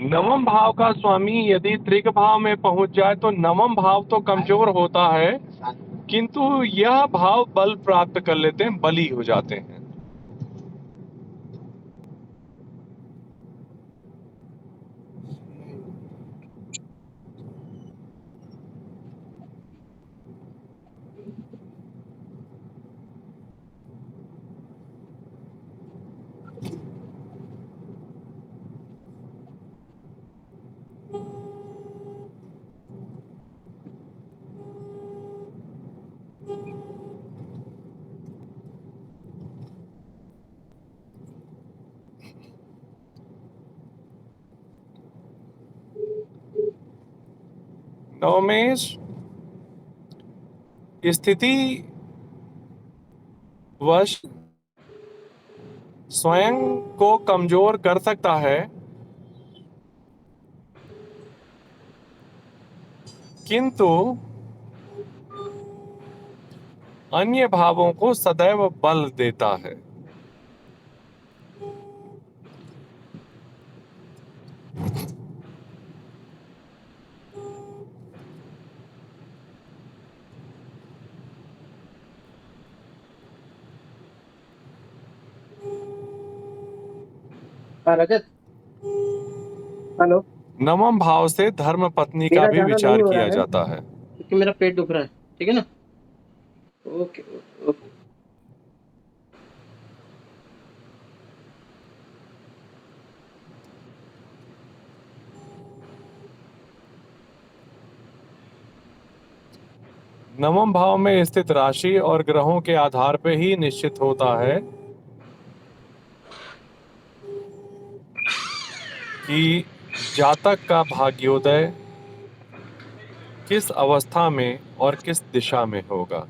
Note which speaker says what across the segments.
Speaker 1: नवम भाव का स्वामी यदि त्रिक भाव में पहुंच जाए तो नवम भाव तो कमजोर होता है, किंतु यह भाव बल प्राप्त कर लेते हैं, बली हो जाते हैं। नवमेश स्थिति वश स्वयं को कमजोर कर सकता है, किंतु अन्य भावों को सदैव बल देता है।
Speaker 2: रजत, हेलो।
Speaker 1: नवम भाव से धर्म पत्नी का
Speaker 2: मेरा
Speaker 1: भी
Speaker 2: जाना नहीं
Speaker 1: विचार
Speaker 2: हो रहा
Speaker 1: किया
Speaker 2: है
Speaker 1: जाता है।
Speaker 2: क्योंकि मेरा पेट दुख रहा है। ठीक है ना? Okay okay.
Speaker 1: नवम भाव में स्थित राशि और ग्रहों के आधार पर ही निश्चित होता है कि जातक का भाग्योदय किस अवस्था में और किस दिशा में होगा।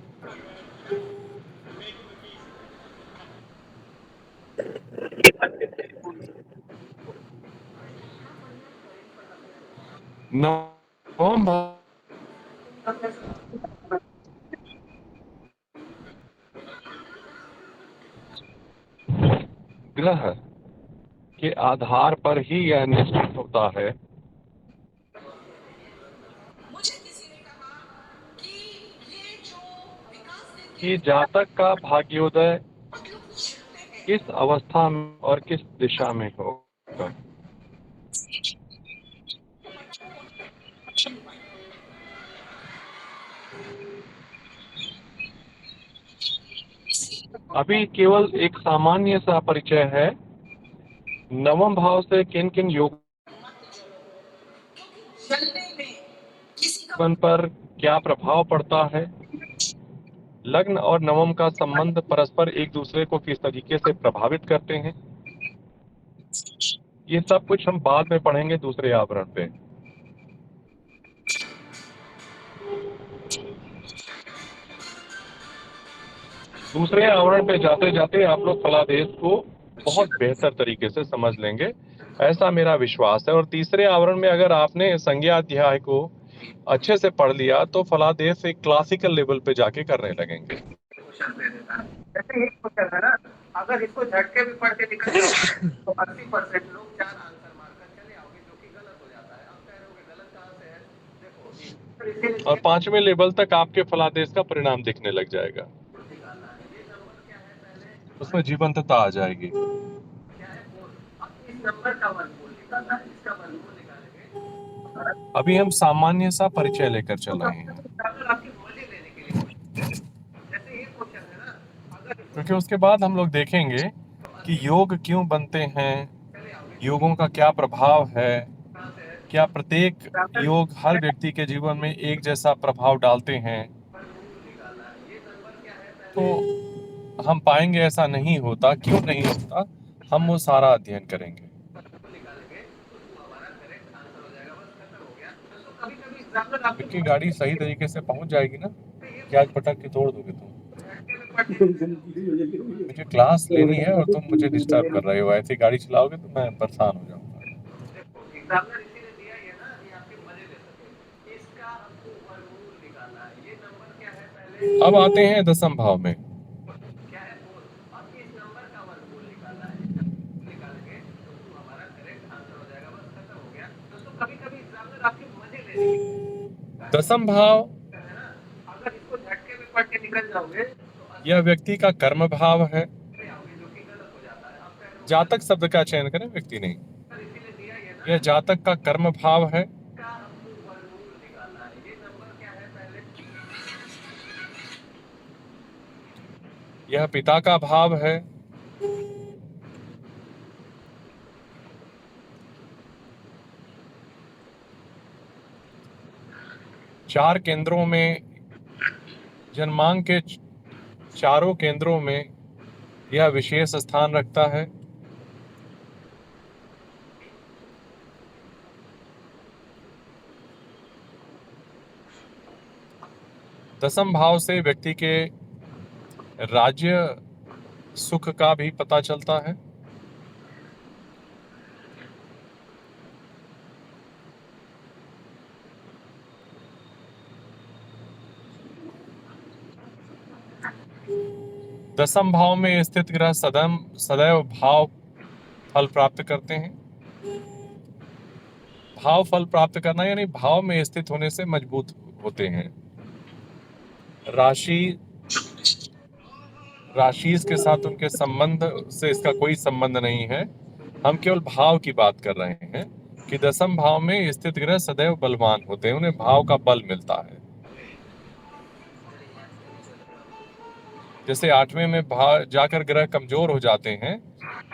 Speaker 1: नवम भाव ग्रह के आधार पर ही यह निश्चित होता है कि जातक का भाग्योदय किस अवस्था में और किस दिशा में होगा। अभी केवल एक सामान्य सा परिचय है। नवम भाव से किन किन योग जीवन पर क्या प्रभाव पड़ता है, लग्न और नवम का संबंध परस्पर एक दूसरे को किस तरीके से प्रभावित करते हैं, ये सब कुछ हम बाद में पढ़ेंगे दूसरे आवरण पे। दूसरे आवरण पे जाते जाते आप लोग फलादेश को बहुत बेहतर तरीके से समझ लेंगे, ऐसा मेरा विश्वास है। और तीसरे आवरण में अगर आपने संज्ञा अध्याय को अच्छे से पढ़ लिया तो फलादेश एक क्लासिकल लेवल पे जाके करने लगेंगे।
Speaker 2: जैसे एक क्वेश्चन है ना, अगर इसको झटके भी पढ़ के निकल जाओ तो 80% लोग 4 आंसर मारकर चले आओगे, जो कि गलत हो जाता है। अब कह रहे होगे गलत कहां से है? देखो,
Speaker 1: और 5वें लेवल तक आपके फलादेश का परिणाम दिखने लग जाएगा, उसमें जीवंतता आ जाएगी।
Speaker 2: इस नंबर का वर्गमूल निकालना है, इसका वर्गमूल निकालेंगे।
Speaker 1: अभी हम सामान्य सा परिचय लेकर चल रहे हैं,
Speaker 2: आपकी मजे लेने के लिए जैसे एक क्वेश्चन है ना, अगर
Speaker 1: क्योंकि उसके बाद हम लोग देखेंगे कि योग क्यों बनते हैं, योगों का क्या प्रभाव है, क्या प्रत्येक योग हर व्यक्ति के जीवन में एक जैसा प्रभाव डालते हैं। तो हम पाएंगे ऐसा नहीं होता, क्यों नहीं होता, हम वो सारा अध्ययन करेंगे। क्योंकि गाड़ी सही तरीके से पहुंच जाएगी ना, कि आज पटक के तोड़ दोगे तुम। मुझे क्लास लेनी है और तुम मुझे डिस्टर्ब कर रहे हो, ऐसी गाड़ी चलाओगे तो मैं परेशान हो जाऊंगा। अब आते हैं दसम भाव में। दसम भाव
Speaker 2: अगर इसको झटके में पढ़ के निकल जाओगे तो
Speaker 1: यह व्यक्ति का कर्म भाव है।
Speaker 2: आओगे, जो कि गलत हो जाता है। अब कह रहे हो
Speaker 1: जातक शब्द का चयन करें, व्यक्ति नहीं।
Speaker 2: सर इसीलिए दिया ये ना
Speaker 1: यह जातक का कर्म भाव है।
Speaker 2: का हमको वर्गमूल निकालना है। ये नंबर क्या है पहले?
Speaker 1: यह पिता का भाव है। चार केंद्रों में, जन्मांक के चारों केंद्रों में यह विशेष स्थान रखता है। दसम भाव से व्यक्ति के राज्य सुख का भी पता चलता है। दसम भाव में स्थित ग्रह सदैव भाव फल प्राप्त करते हैं। भाव फल प्राप्त करना यानी भाव में स्थित होने से मजबूत होते हैं। राशि के साथ उनके संबंध से इसका कोई संबंध नहीं है। हम केवल भाव की बात कर रहे हैं कि दसम भाव में स्थित ग्रह सदैव बलवान होते हैं, उन्हें भाव का बल मिलता है। जैसे 8वें में भाव जाकर ग्रह कमजोर हो जाते हैं,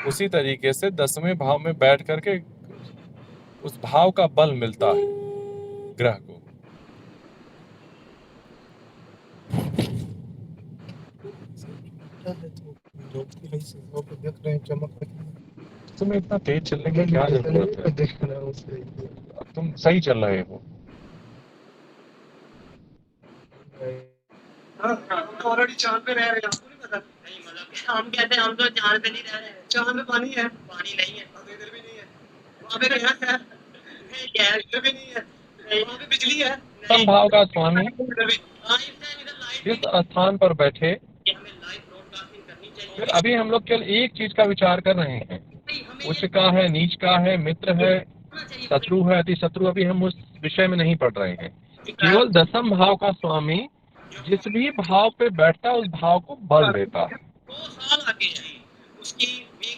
Speaker 1: उसी तरीके से 10वें भाव में बैठ करके उस भाव का बल मिलता है ग्रह को। तुम्हें इतना तेज चलने की क्या जरूरत है? अब तुम सही चल रहे हो।
Speaker 2: ऑलरेडी चांद पे रह रहे हैं, आपको नहीं पता? नहीं, मतलब हम कहते हैं हम तो चांद पे नहीं रह रहे हैं। चांद में पानी है? पानी नहीं है। तो इधर भी नहीं है। वहाँ पे गैस है? नहीं, गैस इधर भी नहीं है। नहीं, वहाँ पे बिजली है?
Speaker 1: दसम भाव का स्वामी
Speaker 2: इधर भी। हाँ, इस टाइम इधर लाइट
Speaker 1: जिस स्थान पर बैठे,
Speaker 2: हमें लाइव ब्रॉडकास्टिंग करनी चाहिए।
Speaker 1: फिर अभी हम लोग केवल एक चीज का विचार कर रहे हैं, उच्च का है, नीच का है, मित्र है, शत्रु है, अति शत्रु। अभी हम उस विषय में नहीं पढ़ रहे हैं। केवल दसम भाव का स्वामी जिस भी भाव पे बैठता है उस भाव को बल देता है।
Speaker 2: 2 साल आगे जाए उसकी भी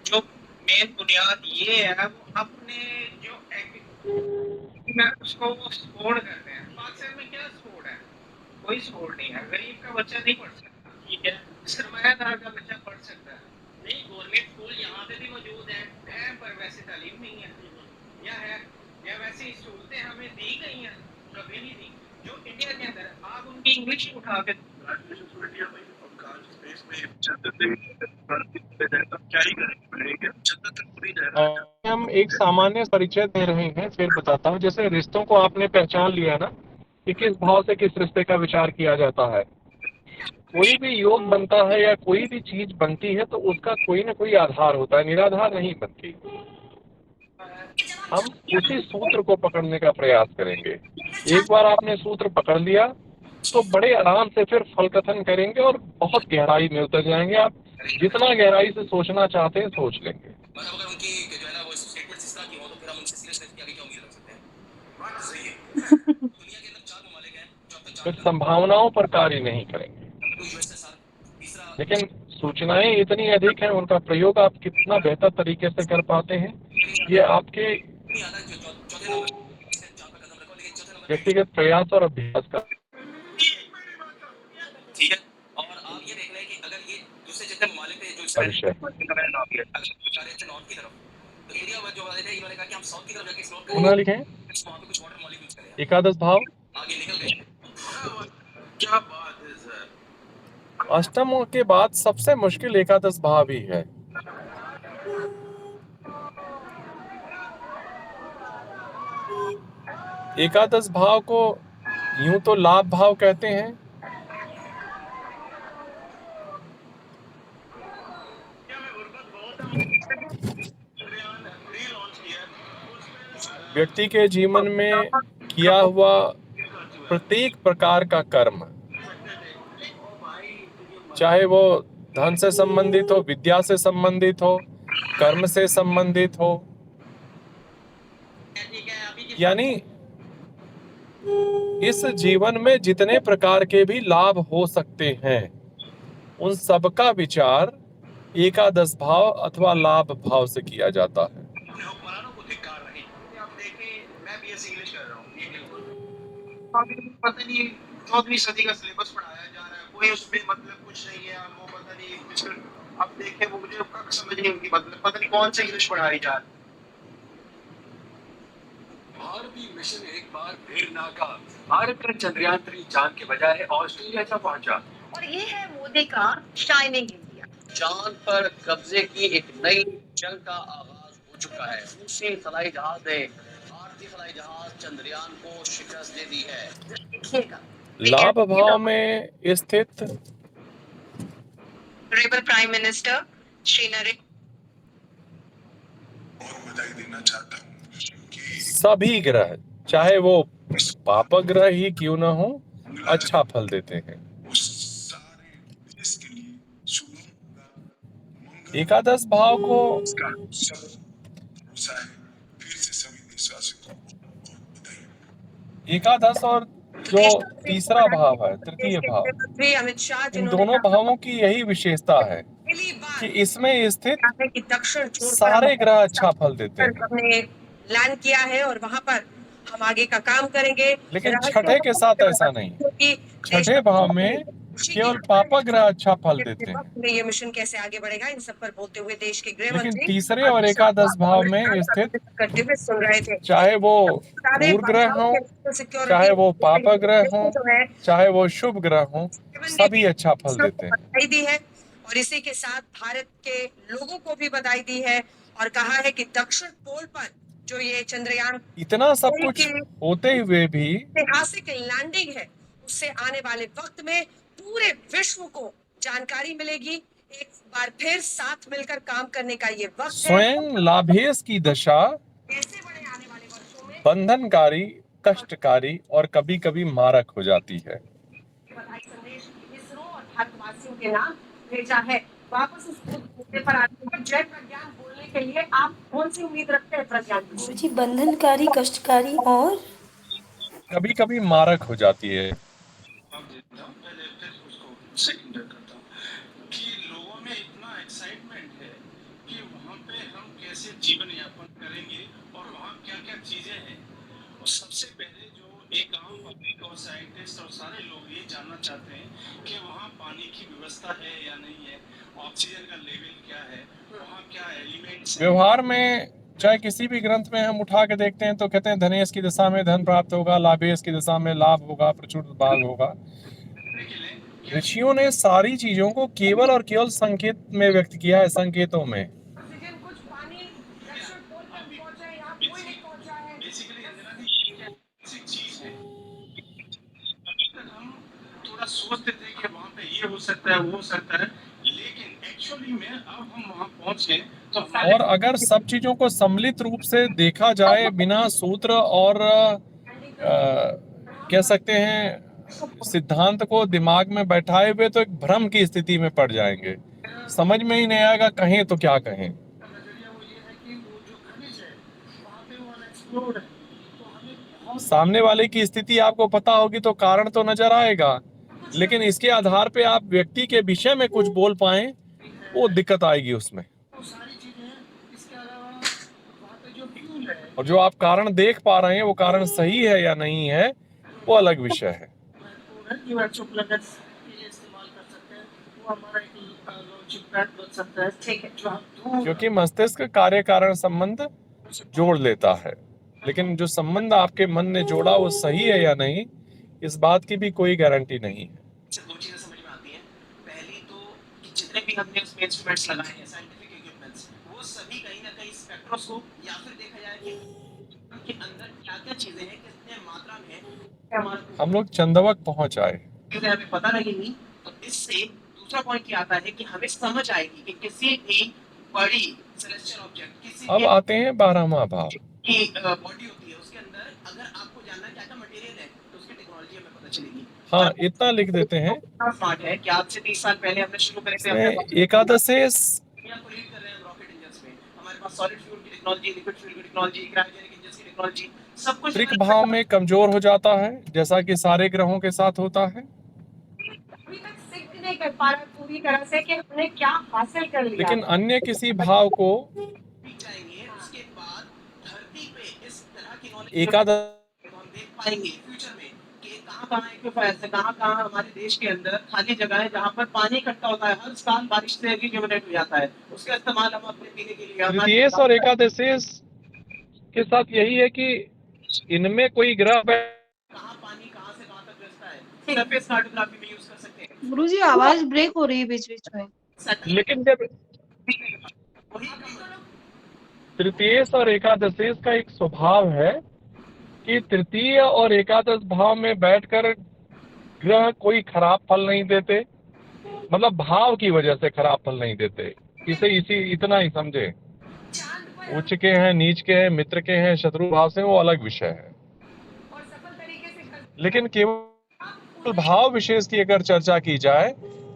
Speaker 2: जो मेन बुनियाद ये है, वो अपने जो मैं उसको वो सपोर्ट करते हैं। पाकिस्तान में क्या सपोर्ट है? कोई सपोर्ट नहीं है। गरीब का बच्चा नहीं पढ़ सकता, ठीक है, सरमायादार का बच्चा पढ़ सकता है। नहीं, गवर्नमेंट स्कूल यहाँ पे भी मौजूद है, पर वैसे तालीम नहीं है। या है, या वैसी सहूलतें हमें दी गई हैं? कभी नहीं दी। जो इंडिया के अंदर आप उनकी इंग्लिश उठा के
Speaker 1: हम एक सामान्य परिचय दे रहे हैं, फिर बताता हूँ। जैसे रिश्तों को आपने पहचान लिया ना कि किस भाव से किस रिश्ते का विचार किया जाता है। कोई भी योग बनता है या कोई भी चीज बनती है तो उसका कोई ना कोई आधार होता है, निराधार नहीं बनती। हम उसी सूत्र को पकड़ने का प्रयास करेंगे। एक बार आपने सूत्र पकड़ लिया तो बड़े आराम से फिर फल कथन करेंगे और बहुत गहराई में उतर जाएंगे। आप जितना गहराई से सोचना चाहते हैं सोच लेंगे।
Speaker 2: अगर उनकी जो है ना वो स्टेटमेंट इस तरह की हो तो फिर हम उनसे सीरियसनेस की आगे क्या उम्मीद रख सकते हैं? बात सही है। दुनिया के अंदर 4 ममालिक हैं जो अब तक
Speaker 1: फिर संभावनाओं पर कार्य नहीं करेंगे।
Speaker 2: यूएसएसआर तीसरा।
Speaker 1: लेकिन सूचनाएं इतनी अधिक हैं, उनका प्रयोग आप कितना बेहतर तरीके से कर पाते हैं ये आपके व्यक्तिगत प्रयास और अभ्यास का।
Speaker 2: ठीक है, और आप ये देख रहे हैं कि अगर ये दूसरे जितने ममालिक थे जो इसका
Speaker 1: विषय
Speaker 2: नॉर्थ की तरफ, तो एरिया जो वाले थे इन्होंने कहा कि हम साउथ की तरफ जाके एक्सप्लोर करेंगे।
Speaker 1: उन्होंने लिखे
Speaker 2: वहाँ पे कुछ वाटर मॉलिक्यूल्स करें।
Speaker 1: एकादश भाव
Speaker 2: आगे निकल गए। क्या बात है सर।
Speaker 1: अष्टम के बाद सबसे मुश्किल एकादश भाव ही है। एकादश भाव को यूं तो लाभ भाव कहते हैं, व्यक्ति के जीवन में किया हुआ प्रत्येक प्रकार का कर्म, चाहे वो धन से संबंधित हो, विद्या से संबंधित हो, कर्म से संबंधित हो, यानी इस जीवन में जितने प्रकार के भी लाभ हो सकते हैं उन सबका विचार एकादश भाव अथवा लाभ भाव से किया जाता है।
Speaker 2: हुक्मरानों को धिक्कार रहे। आप देखें, मैं बीएससी इंग्लिश कर रहा हूँ, ये बिल्कुल पता नहीं 14वीं सदी का सिलेबस पढ़ाया जा रहा है, कोई उसमें मतलब कुछ नहीं है, वो पता नहीं। अब देखें, वो मुझे कब समझ नहीं उनकी, मतलब पता नहीं कौन सा इंग्लिश पढ़ाई जा रही है।
Speaker 3: भारतीय मिशन एक बार फिर नाकाम। भारत का चंद्रयान 3 चांद के बजाय ऑस्ट्रेलिया जा पहुंचा।
Speaker 4: और ये है मोदी का शाइनिंग इंडिया।
Speaker 2: चांद पर कब्जे की एक नई जंग का आगाज हो चुका है। रूसी खलाई जहाज ने भारतीय खलाई जहाज चंद्रयान को शिकस्त दे दी है।
Speaker 4: देखिएगा
Speaker 1: लाभ भाव में स्थित
Speaker 4: rebel prime minister Shri Narendra
Speaker 5: और बधाई देना चाहता हूँ कि
Speaker 1: सभी ग्रह चाहे वो पापक ग्रह ही क्यों न हो अच्छा फल देते हैं।
Speaker 5: वो सारे देश के लिए शुभ होगा, मंगल
Speaker 1: एकादश भाव को
Speaker 5: का सब भरोसा है। फिर से सभी देशवासियों को बहुत बधाई।
Speaker 1: एकादश और जो तीसरा भाव है तृतीय भाव,
Speaker 4: गृहमंत्री अमित शाह
Speaker 1: इन
Speaker 4: जिन्होंने
Speaker 1: दोनों
Speaker 4: कहा
Speaker 1: भावों की यही विशेषता है
Speaker 4: पहली बार
Speaker 1: कि इसमें स्थित
Speaker 4: है कि दक्षिण ध्रुव पर
Speaker 1: सारे ग्रह अच्छा फल देते हैं,
Speaker 4: हमने लैंड किया है और वहां पर हम आगे का काम करेंगे।
Speaker 1: लेकिन छठे के साथ ऐसा नहीं।
Speaker 4: क्योंकि
Speaker 1: छठे भाव में केवल पापक ग्रह अच्छा फल देते हैं,
Speaker 4: में ये मिशन कैसे आगे बढ़ेगा, इन सब पर बोलते हुए देश के गृह
Speaker 1: लेकिन
Speaker 4: मंत्री
Speaker 1: तीसरे और एकादश भाव में स्थित
Speaker 4: करते हुए सुन रहे थे।
Speaker 1: चाहे वो क्रूर ग्रह हो, चाहे वो पापक ग्रह हो, चाहे वो शुभ ग्रह हो, सभी अच्छा फल देते हैं।
Speaker 4: बधाई दी है और इसी के साथ भारत के लोगों को भी बधाई दी है और कहा है कि दक्षिण पोल पर जो ये चंद्रयान
Speaker 1: इतना सब कुछ होते हुए भी
Speaker 4: ऐतिहासिक लैंडिंग है, उससे आने वाले वक्त में पूरे विश्व को जानकारी मिलेगी। एक बार फिर साथ मिलकर काम करने का ये वक्त है।
Speaker 1: स्वयं लाभेश की दशा
Speaker 4: ऐसे बड़े आने वाले वर्षों में
Speaker 1: बंधनकारी, कष्टकारी और कभी कभी मारक हो जाती है।
Speaker 4: बधाई संदेश इसरो और भारतवासियों के नाम भेजा है। वापस उस मुद्दे पर आते हैं, जय प्रज्ञान बोलने के लिए आप कौन सी उम्मीद रखते हैं प्रज्ञान जी?
Speaker 6: जी बंधनकारी, कष्टकारी और
Speaker 1: कभी कभी मारक हो जाती है।
Speaker 7: पहले फिर उसको सेकंडर करता हूँ कि लोगों में इतना एक्साइटमेंट है कि वहाँ पे हम कैसे जीवन यापन करेंगे और वहाँ क्या क्या चीज़ें हैं। और सबसे पहले जो एक आम पब्लिक और साइंटिस्ट और सारे लोग ये जानना चाहते हैं कि वहाँ पानी की व्यवस्था है या नहीं है, ऑक्सीजन का लेवल क्या है, वहाँ क्या एलिमेंट्स हैं।
Speaker 1: व्यवहार में चाहे किसी भी ग्रंथ में हम उठा के देखते हैं तो कहते हैं धनेश की दशा में धन प्राप्त होगा, लाभेश की दशा में लाभ होगा, प्रचुर भाग होगा। ऋषियों ने सारी चीजों को केवल और केवल संकेत में व्यक्त किया है, संकेतों में।
Speaker 4: कुछ पानी दक्षिण पोल तक पहुंचा है, यहाँ कोई नहीं पहुंचा है।
Speaker 7: बेसिकली इंदिरा जी ये ऐसी चीज है, अभी तक हम थोड़ा सोचते थे कि वहाँ पे ये हो सकता है, वो हो सकता है, लेकिन एक्चुअली में अब हम वहाँ पहुँच गए तो
Speaker 1: और अगर सब चीजों को सम्मिलित रूप से देखा जाए बिना सूत्र और कह सकते हैं सिद्धांत को दिमाग में बैठाए हुए तो एक भ्रम की स्थिति में पड़ जाएंगे, समझ में ही नहीं आएगा कहें तो क्या कहें।
Speaker 7: नजरिया वो ये है कि वो जो खनिज है वहाँ पे वो अनएक्सप्लोर्ड है, तो हमें बहुत
Speaker 1: सामने वाले की स्थिति आपको पता होगी तो कारण तो नजर आएगा, लेकिन इसके आधार पे आप व्यक्ति के विषय में कुछ बोल पाए वो दिक्कत आएगी उसमें।
Speaker 7: सारी चीजें हैं। इसके अलावा वहाँ पे जो फ्यूल है
Speaker 1: और जो आप कारण देख पा रहे हैं वो कारण सही है या नहीं है वो अलग विषय है।
Speaker 7: महत्वपूर्ण है कि वो एक्सोप्लैनेट्स के लिए इस्तेमाल कर सकते हैं, वो हमारा एक लॉन्चिंग पैड बन सकता है। ठीक है, जो हम दूर
Speaker 1: क्योंकि मस्तिष्क कार्य कारण संबंध जोड़ लेता है, लेकिन जो संबंध आपके मन ने जोड़ा वो सही है या नहीं इस बात की भी कोई गारंटी नहीं है।
Speaker 2: से दो चीजें समझ में आती हैं। पहली तो कि जितने भी हमने उसमें इंस्ट्रूमेंट्स लगाए हैं, साइंटिफिक इक्विपमेंट्स, वो सभी कहीं ना कहीं स्पेक्ट्रोस्कोप या फिर देखा जाए कि उनके अंदर क्या क्या चीजें हैं, कितने मात्रा में है,
Speaker 1: हम लोग चंदवक पहुंच आए।
Speaker 2: चीजें हमें पता लगेंगी। तो इससे दूसरा पॉइंट क्या आता है कि हमें समझ आएगी कि किसी भी बड़ी सेलेस्टियल ऑब्जेक्ट, किसी
Speaker 1: अब आते हैं 12वां भाव।
Speaker 2: की बॉडी होती है, उसके अंदर अगर आपको जानना है क्या क्या मटेरियल है तो उसकी टेक्नोलॉजी हमें पता चलेगी।
Speaker 1: हाँ, इतना लिख देते हैं
Speaker 2: स्मार्ट है कि आज से 30 साल पहले हमने शुरू करे थे
Speaker 1: इसमें एकादशेष
Speaker 2: दुनिया को लीड कर रहे हैं रॉकेट इंजन्स में। हमारे पास सॉलिड फ्यूल की टेक्नोलॉजी, लिक्विड फ्यूल की टेक्नोलॉजी, क्रायोजेनिक इंजन्स की टेक्नोलॉजी,
Speaker 7: सब कुछ
Speaker 1: त्रिक भाव में कमजोर हो जाता है, जैसा कि सारे ग्रहों के साथ होता है।
Speaker 4: अभी तक सिद्ध नहीं कर पा रहा पूरी तरह से कि हमने क्या हासिल कर लिया।
Speaker 1: लेकिन अन्य किसी भाव को
Speaker 7: जाएंगे, उसके बाद धरती पे इस तरह की नॉलेज
Speaker 1: एकादश
Speaker 7: हम देख पाएंगे फ्यूचर में कि कहाँ एक्विफर्स है, कहाँ हमारे देश के अंदर खाली जगह है जहाँ पर पानी इकट्ठा होता है, हर साल बारिश से रिजुविनेट हो जाता है, उसका इस्तेमाल हम अपने पीने के लिए
Speaker 1: तृतीयेश और एकादशेश के साथ यही है कि इनमें कोई ग्रह
Speaker 7: कहाँ पानी कहाँ से कहाँ तक रिश्ता है, सरफेस कार्टोग्राफी में यूज कर सकते हैं।
Speaker 8: गुरुजी आवाज ब्रेक हो रही है बीच बीच में।
Speaker 1: लेकिन जब तृतीयेश और एकादशेश का एक स्वभाव है कि तृतीय और एकादश भाव में बैठकर ग्रह कोई खराब फल नहीं देते, मतलब भाव की वजह से खराब फल नहीं देते। इसे इतना ही समझे। उच्च के हैं, नीच के हैं, मित्र के हैं, शत्रु भाव से, वो अलग विषय है।
Speaker 4: और सफल तरीके से
Speaker 1: लेकिन केवल भाव विशेष की अगर चर्चा की जाए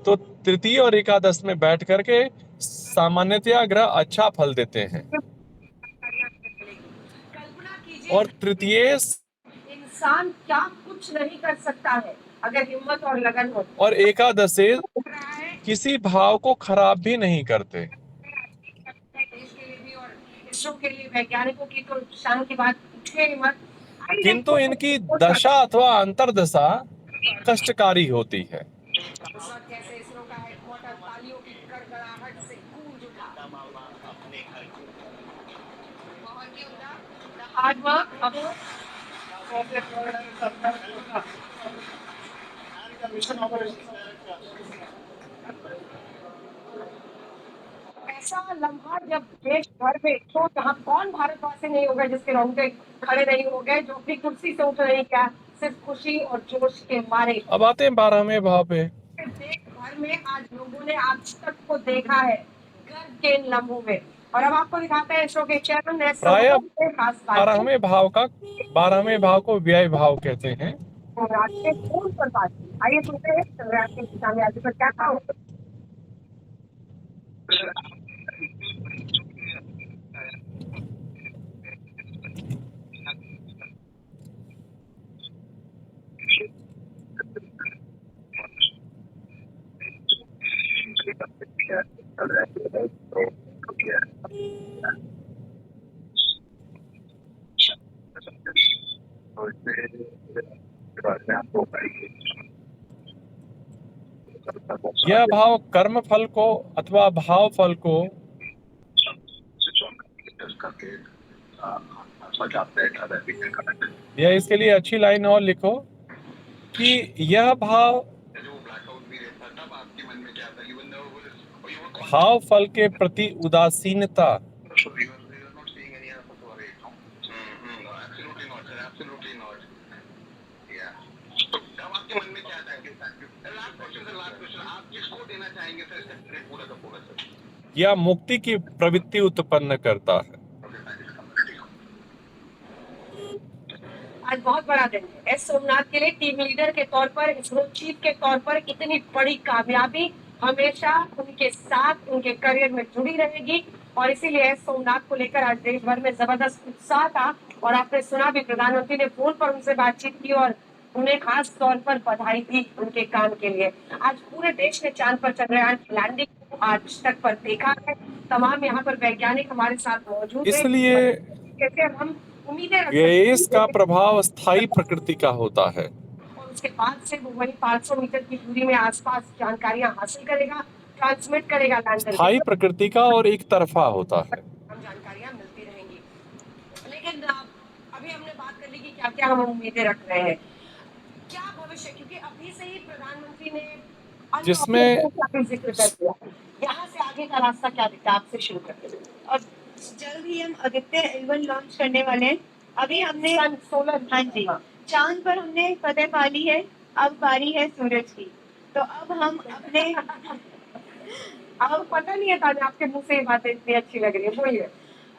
Speaker 1: तो तृतीय और एकादश में बैठ करके सामान्यतया ग्रह अच्छा फल देते हैं।
Speaker 4: कल्पना कीजिए
Speaker 1: और तृतीयेश
Speaker 4: इंसान क्या कुछ नहीं कर सकता है अगर हिम्मत और लगन हो।
Speaker 1: और एकादशेश किसी भाव को खराब भी नहीं करते।
Speaker 4: देश के लिए भी और इसरो के लिए वैज्ञानिकों की तो शान की बात पूछिए ही मत।
Speaker 1: किंतु इनकी दशा अथवा अंतर्दशा कष्टकारी होती है।
Speaker 4: उस वक्त कैसे इसरो का हेडक्वार्टर तालियों की गड़गड़ाहट से गूंज उठा। बहुत ही उम्दा हार्ड वर्क ऐसा लम्हा जब देश भर में तो जहाँ कौन भारतवासी नहीं होगा जिसके रोंगटे खड़े नहीं हो गए, जो अपनी कुर्सी से उठ नहीं क्या, सिर्फ खुशी और जोश के मारे।
Speaker 1: अब आते हैं 12वें भाव पे।
Speaker 4: देश भर में आज लोगों ने आज तक को देखा है गर्व के इन लम्हों में। और अब आपको दिखाते हैं इसरो के चेयरमैन ने
Speaker 1: प्राय
Speaker 4: खास बात
Speaker 1: 12वें भाव को व्यय भाव कहते हैं।
Speaker 4: के फोन पर बात की। आइए सुनते हैं चंद्रयान के कामयाबी पर क्या कहा।
Speaker 1: यह भाव कर्म फल को अथवा भाव फल को या इसके लिए अच्छी लाइन और लिखो कि यह भाव भाव फल के प्रति उदासीनता या मुक्ति की प्रवृत्ति उत्पन्न करता है।
Speaker 4: आज बहुत बड़ा दिन है एस सोमनाथ के लिए। टीम लीडर के तौर पर, इसरो चीफ के तौर पर इतनी बड़ी कामयाबी हमेशा उनके साथ उनके करियर में जुड़ी रहेगी। और इसीलिए एस सोमनाथ को लेकर आज देश भर में जबरदस्त उत्साह था। और आपने सुना भी, प्रधानमंत्री ने फोन पर उनसे बातचीत की और उन्हें खास तौर पर बधाई दी उनके काम के लिए। आज पूरे देश ने चांद पर चंद्रयान की लैंडिंग को आज तक पर देखा है। तमाम यहाँ पर वैज्ञानिक हमारे साथ मौजूद हैं।
Speaker 1: इसलिए
Speaker 4: कैसे हम उम्मीदें रख
Speaker 1: व्ययेश का प्रभाव स्थायी प्रकृति का होता है।
Speaker 4: और उसके बाद से वो वही 500 मीटर की दूरी में आसपास जानकारियां हासिल करेगा, ट्रांसमिट करेगा लैंडर।
Speaker 1: स्थायी प्रकृति का और एक तरफा होता है।
Speaker 4: हम जानकारियां मिलती रहेंगी। लेकिन अभी हमने बात कर ली कि क्या क्या हम उम्मीदें रख रहे हैं, क्या भविष्य, क्योंकि अभी से ही प्रधानमंत्री ने
Speaker 1: जिसमें
Speaker 4: जिक्र कर दिया। यहाँ से आगे का रास्ता क्या दिखता है, आपसे शुरू करते हैं।
Speaker 8: और जल्द ही हम आदित्य L1 लॉन्च करने वाले हैं। अभी हमने
Speaker 4: सोलर,
Speaker 8: हाँ जी, चांद पर हमने फतेह पा ली है, अब बारी है सूरज की। तो अब हम अपने
Speaker 4: अब पता नहीं है था आपके मुंह से ये बातें इतनी अच्छी लग रही है, बोलिए।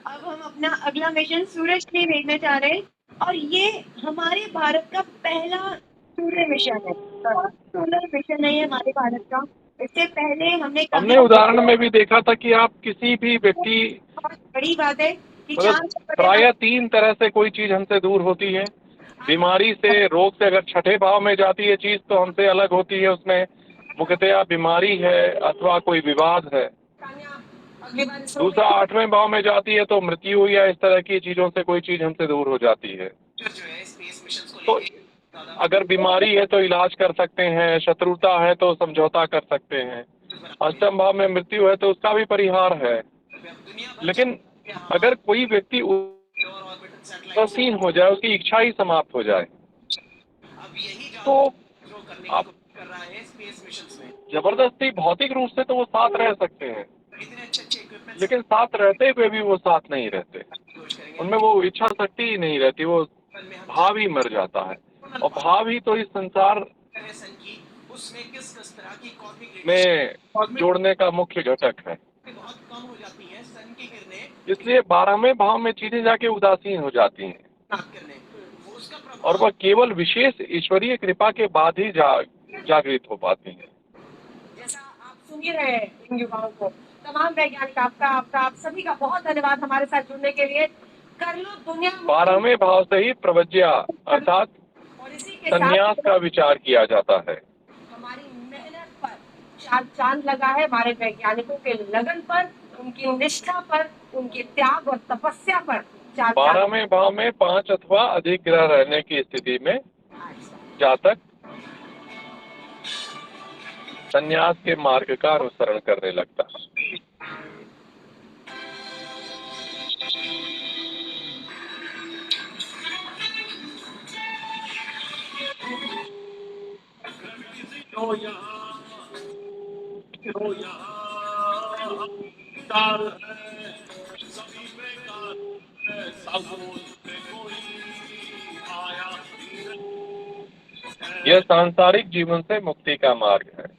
Speaker 8: अब हम अपना अगला मिशन सूरज में भेजने जा रहे हैं और ये हमारे भारत का पहला सूर्य मिशन है। सोलर मिशन है ये हमारे भारत का। इससे पहले हमने
Speaker 1: उदाहरण में भी देखा था कि आप किसी भी व्यक्ति
Speaker 8: बहुत बड़ी बात है कि
Speaker 1: मतलब
Speaker 8: चांद पर
Speaker 1: प्रायः 3 तरह से कोई चीज हमसे दूर होती है। बीमारी से, रोग से अगर छठे भाव में जाती है चीज तो हमसे अलग होती है, उसमें मुख्यतया बीमारी है अथवा कोई विवाद है।
Speaker 4: अगली बार इसरो
Speaker 1: दूसरा 8वें भाव में जाती है तो मृत्यु या इस तरह की चीजों से कोई चीज हमसे दूर हो जाती है।
Speaker 2: जो है स्पेस मिशन को
Speaker 1: तो
Speaker 2: लेके ज्यादा
Speaker 1: अगर बीमारी है तो इलाज कर सकते हैं, शत्रुता है तो समझौता कर सकते हैं, अष्टम भाव में मृत्यु है तो उसका भी परिहार है।
Speaker 2: दुनिया भर
Speaker 1: लेकिन अगर कोई व्यक्ति
Speaker 2: और ऑर्बिटल सैटेलाइट
Speaker 1: उदासीन हो जाए, उसकी इच्छा ही समाप्त हो जाए,
Speaker 2: अब यही
Speaker 1: तो
Speaker 2: जो करने की
Speaker 1: आप
Speaker 2: कोशिश कर रहा है स्पेस मिशन में।
Speaker 1: जबरदस्ती भौतिक रूप से तो वो साथ रह सकते हैं,
Speaker 2: इतने अच्छे इक्विपमेंट
Speaker 1: लेकिन साथ रहते हुए भी वो साथ नहीं रहते।
Speaker 2: करेंगे
Speaker 1: उनमें वो इच्छा शक्ति ही नहीं रहती, वो
Speaker 2: में हम
Speaker 1: भाव ही मर जाता है। और भाव ही तो इस संसार
Speaker 2: सन की उसमें किस तरह की कॉस्मिक
Speaker 1: में जोड़ने का मुख्य घटक है।
Speaker 2: बहुत कम हो जाती है सन की किरणें
Speaker 1: इसलिए 12वें भाव में चीजें जाके उदासीन हो जाती हैं
Speaker 2: करने वो उसका प्रभाव
Speaker 1: और वह केवल विशेष ईश्वरीय कृपा के बाद ही जागृत हो पाती हैं।
Speaker 4: जैसा आप सुन ही रहे हैं इन युवाओं को, तमाम वैज्ञानिक आपका आप सभी का बहुत धन्यवाद हमारे साथ जुड़ने के लिए। कर लो दुनिया
Speaker 1: 12वें भाव से ही प्रवज्या अर्थात
Speaker 4: और इसी के
Speaker 1: संन्यास
Speaker 4: साथ
Speaker 1: का विचार किया जाता है।
Speaker 4: हमारी मेहनत पर चांद लगा है, हमारे वैज्ञानिकों के लगन पर, उनकी निष्ठा पर, उनके त्याग और तपस्या पर चांद
Speaker 1: 12वें भाव में 5 अथवा अधिक ग्रह रहने की स्थिति में जातक संन्यास के मार्ग का अनुसरण करने लगता है। यह सांसारिक जीवन से मुक्ति का मार्ग है।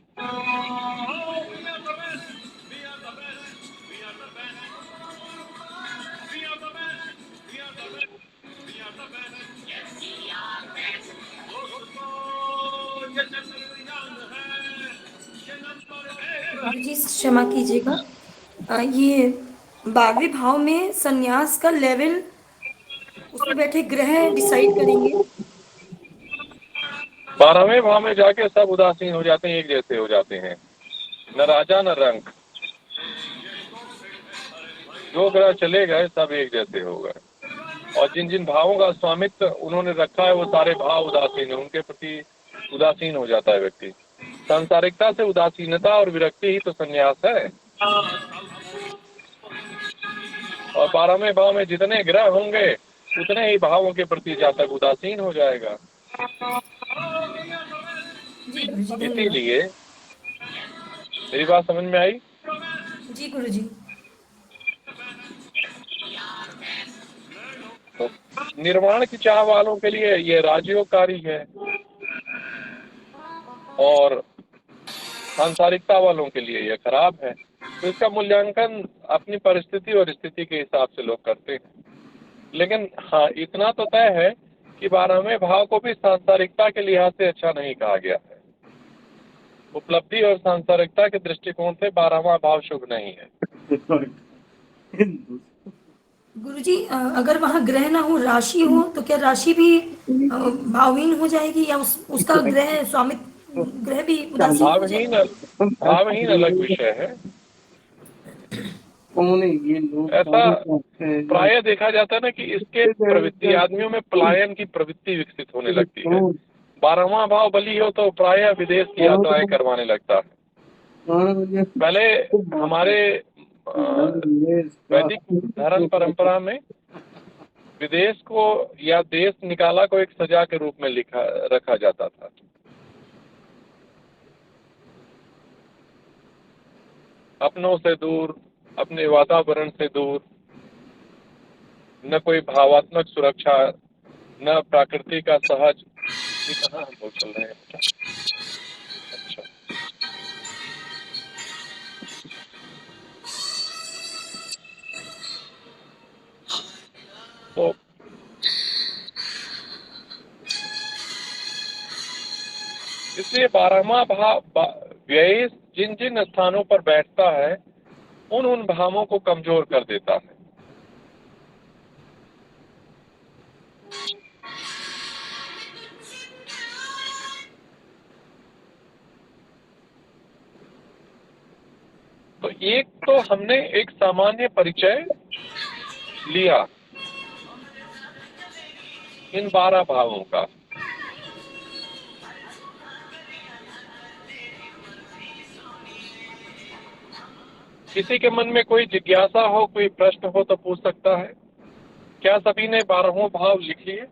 Speaker 6: जी क्षमा कीजिएगा, ये 12वें भाव में संन्यास का लेवल उसमें बैठे ग्रह डिसाइड करेंगे।
Speaker 1: 12वें भाव में जाके सब उदासीन हो जाते हैं, एक जैसे हो जाते हैं, न राजा न रंक। जो ग्रह चले गए सब एक जैसे हो गए और जिन जिन भावों का स्वामित्व उन्होंने रखा है वो सारे भाव उदासीन है, उनके प्रति उदासीन हो जाता है व्यक्ति। सांसारिकता से उदासीनता और विरक्ति ही तो संन्यास है। और 12वें भाव में जितने ग्रह होंगे उतने ही भावों के प्रति जातक उदासीन हो जाएगा। इसीलिए मेरी बात समझ में आई?
Speaker 6: जी गुरुजी।
Speaker 1: तो निर्वाण की चाह वालों के लिए ये राजयोगकारी है और सांसारिकता वालों के लिए ये खराब है। तो इसका मूल्यांकन अपनी परिस्थिति और स्थिति के हिसाब से लोग करते हैं। लेकिन हाँ, इतना तो तय है कि 12वें भाव को भी सांसारिकता के लिहाज से अच्छा नहीं कहा गया है। उपलब्धि और सांसारिकता के दृष्टिकोण से 12वां भाव शुभ नहीं है।
Speaker 6: गुरुजी, अगर वहाँ ग्रह ना हो, राशि हो, तो क्या राशि भी भावहीन हो जाएगी या उसका ग्रह स्वामित्व ग्रह भी उदासीन हो जाएगा?
Speaker 1: भावहीन अलग विषय है। ऐसा प्राय देखा जाता है ना कि इसके प्रवृत्ति आदमियों में पलायन की प्रवृत्ति विकसित होने लगती है। 12वां भाव बली हो तो प्राय विदेश की यात्राएं करवाने लगता है। पहले हमारे वैदिक धर्म परंपरा में विदेश को या देश निकाला को एक सजा के रूप में रखा जाता था। अपनों से दूर, अपने वातावरण से दूर, न कोई भावात्मक सुरक्षा, न प्रकृति का सहज। ये कहाँ हम लोग चल रहे हैं? अच्छा, तो इसलिए 12वां भाव व्यय जिन जिन स्थानों पर बैठता है उन भावों को कमजोर कर देता है। तो एक तो हमने एक सामान्य परिचय लिया इन 12 भावों का। किसी के मन में कोई जिज्ञासा हो, कोई प्रश्न हो तो पूछ सकता है। क्या सभी ने 12 भाव लिख लिए?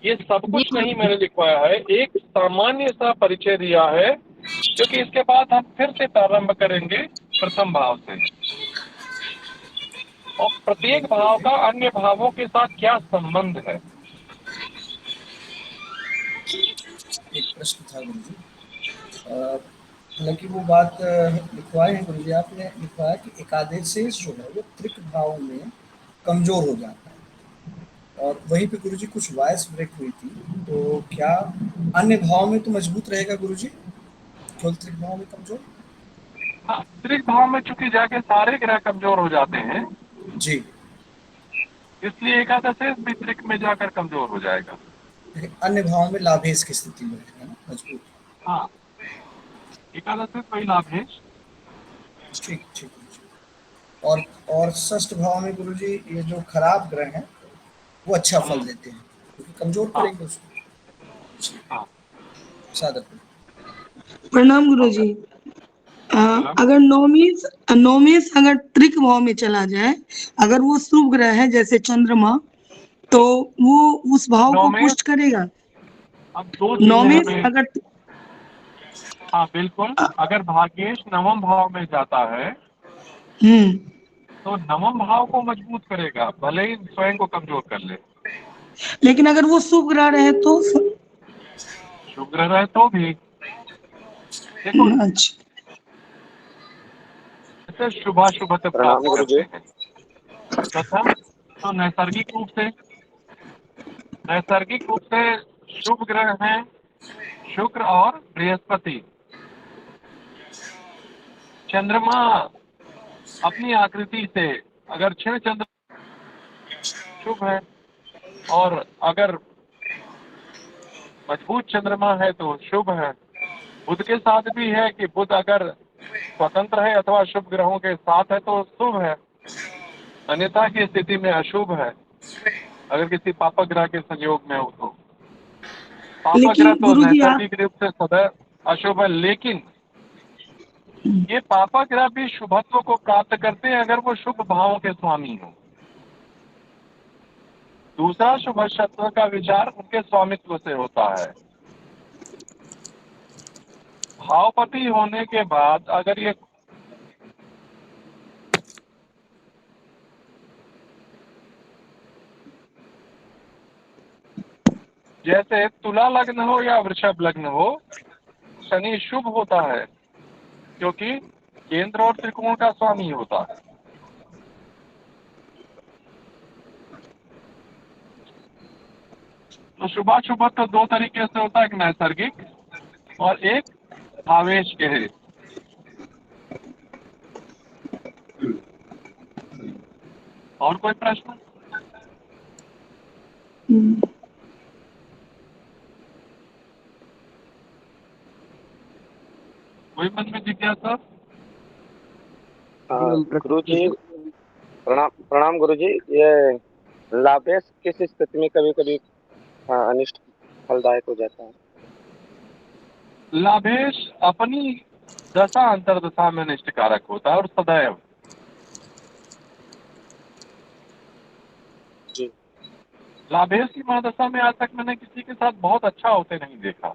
Speaker 1: ये सब कुछ नहीं मैंने लिखवाया है, एक सामान्य सा परिचय दिया है, क्योंकि इसके बाद हम फिर से प्रारंभ करेंगे प्रथम भाव से, और प्रत्येक भाव का अन्य भावों के साथ क्या संबंध है।
Speaker 9: एक प्रश्न था गुरु जी, हालांकि वो बात लिखवाए हैं गुरु जी, आपने लिखवाया कि एकादशेश जो है वो त्रिक भाव में कमजोर हो जाता है, और वहीं पे गुरु जी कुछ वॉइस ब्रेक हुई थी, तो क्या अन्य भाव में तो मजबूत रहेगा गुरु जी, केवल त्रिक भाव में कमजोर?
Speaker 1: हाँ, त्रिक भाव में चूंकि जाके सारे ग्रह कमजोर हो जाते हैं
Speaker 9: जी,
Speaker 1: इसलिए एकादशेश भी त्रिक में जाकर कमजोर हो जाएगा।
Speaker 9: लेकिन अन्य भाव में लाभेश की स्थिति में रहेगा ना मजबूत।
Speaker 1: हाँ, एकादशेश वही लाभेश।
Speaker 9: ठीक ठीक गुरु जी। और षष्ठ भाव में गुरु जी ये जो खराब ग्रह हैं वो अच्छा फल देते हैं, क्योंकि कमजोर करेंगे उसको।
Speaker 1: हाँ।
Speaker 9: सादर
Speaker 10: प्रणाम गुरु जी। अगर नौमेश अगर त्रिक भाव में चला जाए, अगर वो शुभ ग्रह है जैसे चंद्रमा, तो वो उस भाव को पुष्ट करेगा।
Speaker 1: अब दो
Speaker 10: नौमेश
Speaker 1: चीजें
Speaker 10: अगर
Speaker 1: हाँ बिल्कुल, अगर भाग्येश नवम भाव में जाता है तो नवम भाव को मजबूत करेगा, भले ही स्वयं को कमजोर कर ले।
Speaker 10: लेकिन अगर वो शुभ ग्रह रहे तो
Speaker 1: शुभ ग्रह रहे तो भी देखो,
Speaker 10: अच्छा,
Speaker 1: ऐसे शुभाशुभत्व प्राप्त करते हैं। प्रथम तो नैसर्गिक रूप से शुभ ग्रह हैं शुक्र और बृहस्पति। चंद्रमा अपनी आकृति से अगर क्षीण चंद्र शुभ है, और अगर मजबूत चंद्रमा है तो शुभ है। बुध के साथ भी है कि बुध अगर स्वतंत्र है अथवा शुभ ग्रहों के साथ है तो शुभ है, अन्यथा की स्थिति में अशुभ है, अगर किसी पापक ग्रह के संयोग में हो तो। पापक ग्रह तो नैसर्गिक रूप से सदैव अशुभ है, लेकिन ये पापक ग्रह भी शुभत्व को प्राप्त करते हैं अगर वो शुभ भावों के स्वामी हो। दूसरा शुभत्व का विचार उनके स्वामित्व से होता है। भावपति होने के बाद अगर ये जैसे तुला लग्न हो या वृषभ लग्न हो, शनि शुभ होता है क्योंकि केंद्र और त्रिकोण का स्वामी होता है। तो शुभाशुभ तो दो तरीके से होता है, एक नैसर्गिक और एक आवेश के है। और कोई प्रश्न? कोई मन में जिज्ञासा?
Speaker 11: गुरु जी प्रणाम गुरु जी। ये लाभेश किस स्थिति में कभी कभी अनिष्ट फलदायक हो जाता है?
Speaker 1: लाभेश अपनी दशा अंतरदशा में निष्ठकारक होता है और सदैव।
Speaker 11: जी।
Speaker 1: लाभेश की महादशा में आज तक मैंने किसी के साथ बहुत अच्छा होते नहीं देखा।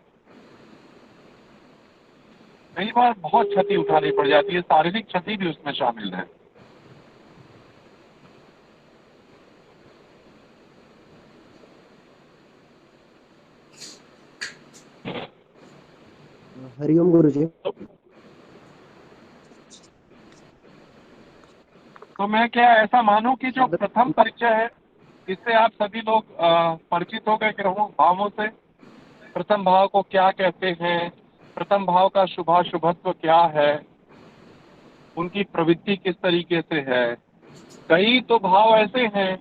Speaker 1: कई बार बहुत क्षति उठानी पड़ जाती है, शारीरिक क्षति भी उसमें शामिल है।
Speaker 12: हरिओम गुरु जी।
Speaker 1: तो मैं क्या ऐसा मानूं कि जो प्रथम परिचय है इससे आप सभी लोग परिचित हो गए ग्रहों भावों से। प्रथम भाव को क्या कहते हैं, प्रथम भाव का शुभाशुभत्व क्या है, उनकी प्रवृत्ति किस तरीके से है। कई तो भाव ऐसे हैं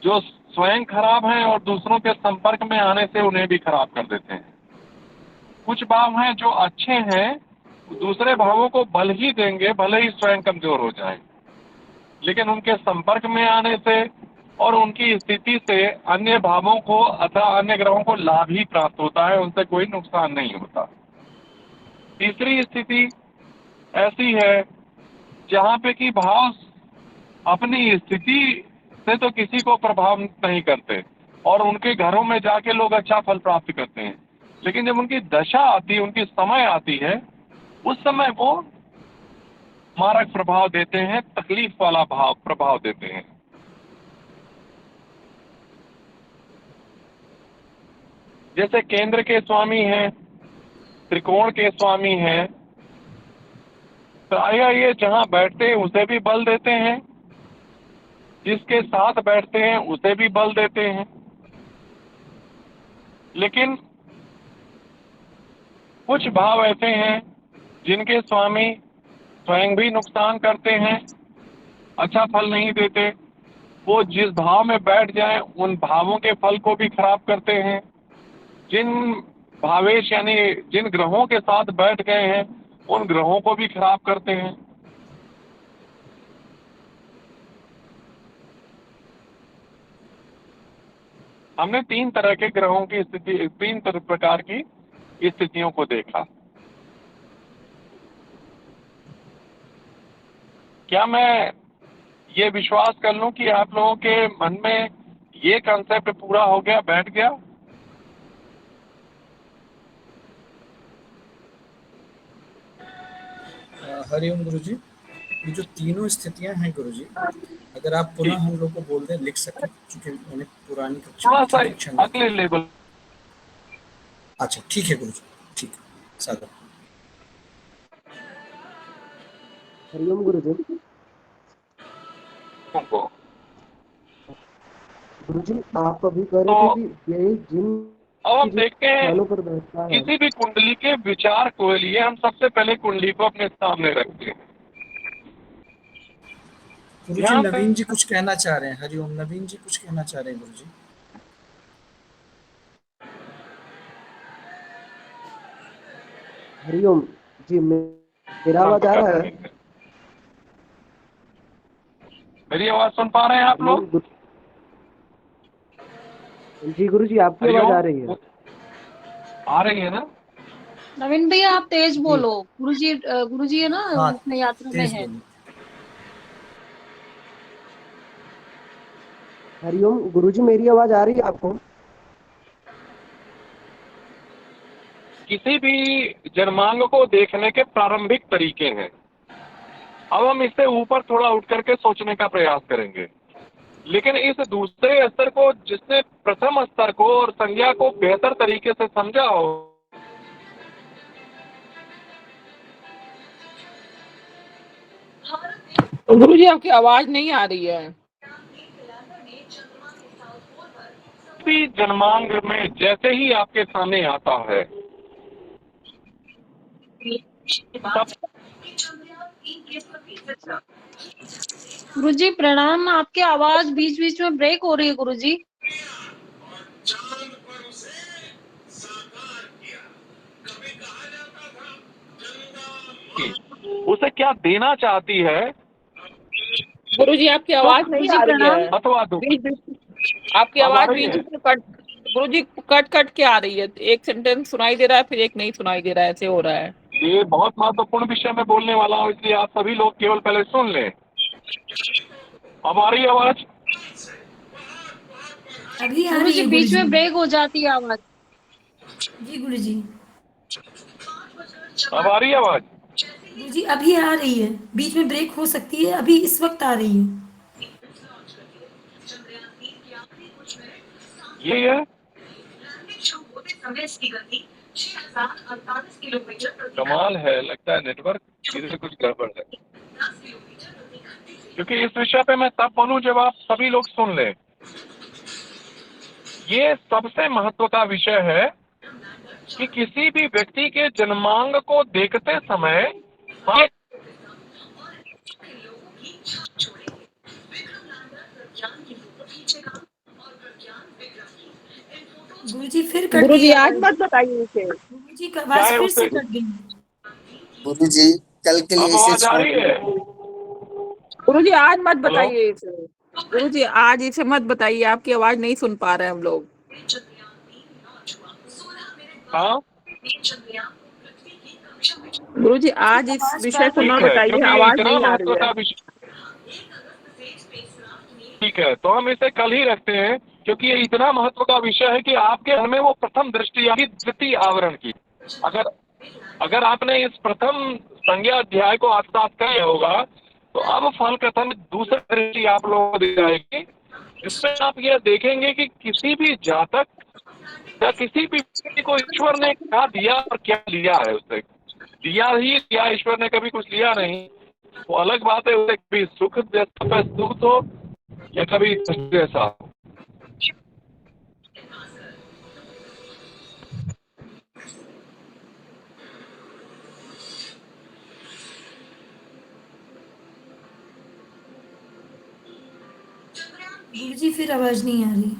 Speaker 1: जो स्वयं खराब हैं और दूसरों के संपर्क में आने से उन्हें भी खराब कर देते हैं। कुछ भाव हैं जो अच्छे हैं, दूसरे भावों को बल ही देंगे, भले ही स्वयं कमजोर हो जाए, लेकिन उनके संपर्क में आने से और उनकी स्थिति से अन्य भावों को अथवा अन्य ग्रहों को लाभ ही प्राप्त होता है, उनसे कोई नुकसान नहीं होता। तीसरी स्थिति ऐसी है जहाँ पे कि भाव अपनी स्थिति से तो किसी को प्रभावित नहीं करते और उनके घरों में जाके लोग अच्छा फल प्राप्त करते हैं, लेकिन जब उनकी दशा आती है, उनकी समय आती है, उस समय वो मारक प्रभाव देते हैं, तकलीफ वाला प्रभाव देते हैं। जैसे केंद्र के स्वामी हैं, त्रिकोण के स्वामी हैं, प्रायः ये जहां बैठते हैं उसे भी बल देते हैं, जिसके साथ बैठते हैं उसे भी बल देते हैं। लेकिन कुछ भाव ऐसे हैं जिनके स्वामी स्वयं भी नुकसान करते हैं, अच्छा फल नहीं देते। वो जिस भाव में बैठ जाएं उन भावों के फल को भी खराब करते हैं। जिन भावेश यानी जिन ग्रहों के साथ बैठ गए हैं उन ग्रहों को भी खराब करते हैं। हमने 3 तरह के ग्रहों की स्थिति, 3 प्रकार की स्थितियों को देखा। क्या मैं ये विश्वास कर लूं कि आप लोगों के मन में ये कंसेप्ट पूरा हो गया, बैठ गया?
Speaker 9: हरिओम गुरुजी, ये जो तीनों स्थितियां हैं गुरुजी, अगर आप पुनः हम लोग को बोल दें, लिख सकें, क्योंकि मैंने पुरानी कक्षा
Speaker 1: अगले लेवल।
Speaker 9: अच्छा ठीक है गुरुजी, ठीक है। सागर
Speaker 12: हरिओम गुरुजी। गुरुजी आप अभी कह रहे थे कि यही जिन
Speaker 1: अब हम देखते हैं
Speaker 12: पर बैठता है,
Speaker 1: किसी भी कुंडली के विचार को लिए हम सबसे पहले कुंडली को अपने सामने रखते हैं।
Speaker 9: गुरुजी नवीन जी कुछ कहना चाह रहे हैं। हरिओम, नवीन जी कुछ कहना चाह रहे हैं गुरुजी।
Speaker 12: हरिओम जी, मेरा आवाज आ रहा है?
Speaker 1: मेरी आवाज सुन पा रहे हैं आप लोग?
Speaker 12: जी गुरुजी, आपकी आवाज आ रही है?
Speaker 1: आ रही है ना?
Speaker 13: नवीन भैया आप तेज बोलो। गुरुजी है ना, उसमें यात्रा में है।
Speaker 12: हरिओम गुरुजी, मेरी आवाज आ रही है आपको?
Speaker 1: किसी भी जन्मांग को देखने के प्रारंभिक तरीके हैं। अब हम इससे ऊपर थोड़ा उठ करके सोचने का प्रयास करेंगे, लेकिन इस दूसरे स्तर को, जिसने प्रथम स्तर को और संज्ञा को बेहतर तरीके से समझा हो,
Speaker 14: गुरुजी आपकी आवाज नहीं आ रही है।
Speaker 1: भी जन्मांग में जैसे ही आपके सामने आता है,
Speaker 13: गुरुजी प्रणाम, आपकी आवाज बीच बीच में ब्रेक हो रही है गुरुजी।
Speaker 1: उसे क्या देना चाहती है?
Speaker 14: गुरुजी आपकी आवाज नहीं आ रही है,
Speaker 1: अथवा
Speaker 14: आपकी आवाज बीच में कट, गुरुजी कट के आ रही है। एक सेंटेंस सुनाई दे रहा है, फिर एक नहीं सुनाई दे रहा है, ऐसे हो रहा है।
Speaker 1: ये बहुत महत्वपूर्ण विषय में बोलने वाला हूँ, इसलिए आप सभी लोग केवल पहले सुन लें। हमारी आवाज
Speaker 6: अभी आ रही
Speaker 13: गुरुजी
Speaker 6: है?
Speaker 13: बीच में ब्रेक हो जाती है आवाज।
Speaker 6: जी गुरुजी।
Speaker 1: अब आ रही है आवाज?
Speaker 6: गुरुजी अभी आ रही है, बीच में ब्रेक हो सकती है, अभी इस वक्त आ रही है।
Speaker 1: ये है कमाल है, लगता है नेटवर्क इधर से कुछ गड़बड़ है, क्योंकि इस विषय पे मैं तब बोलूं जब आप सभी लोग सुन लें। ये सबसे महत्व का विषय है कि किसी भी व्यक्ति के जन्मांग को देखते समय
Speaker 6: गुरुजी फिर
Speaker 14: गुरुजी आज मत बताइए इसे।
Speaker 6: जी का आवाज
Speaker 1: चाहे
Speaker 6: फिर
Speaker 1: उससे
Speaker 6: से कट गई।
Speaker 15: गुरु जी कल के लिए
Speaker 1: अब
Speaker 15: इसे
Speaker 1: आवाज आ
Speaker 15: छोड़
Speaker 1: रही है?
Speaker 14: गुरुजी आज मत
Speaker 1: हेलो?
Speaker 14: बताइए इसे। गुरुजी आज इसे मत बताइए, आपकी आवाज नहीं सुन पा रहे हैं हम लोग।
Speaker 1: हाँ
Speaker 14: गुरुजी आज इस
Speaker 6: आवाज
Speaker 14: विषय
Speaker 6: बार
Speaker 14: को
Speaker 6: बार
Speaker 14: न
Speaker 1: ठीक है,
Speaker 14: बताइए,
Speaker 1: क्योंकि ये
Speaker 14: आवाज
Speaker 1: इतना
Speaker 14: नहीं आ
Speaker 1: महत्व
Speaker 14: रही है।
Speaker 1: का विषय। ठीक है, तो हम इसे कल ही रखते हैं, क्योंकि ये इतना महत्व का विषय है कि आपके मन में वो प्रथम दृष्टि आएगी द्वितीय आवरण की। अगर अगर आपने इस प्रथम संज्ञा अध्याय को आत्मसात कर लिया होगा, तो अब फल कथन दूसरी दृष्टि आप लोगों को दी जाएगी, जिसमें आप यह देखेंगे कि किसी भी जातक या किसी भी व्यक्ति को ईश्वर ने क्या दिया और क्या लिया है। उससे दिया ही दिया, ईश्वर ने कभी कुछ लिया नहीं। वो अलग बात है, उसे कभी सुख जैसा सुख हो या कभी कष्ट जैसा हो।
Speaker 6: गुरुजी फिर आवाज नहीं आ रही।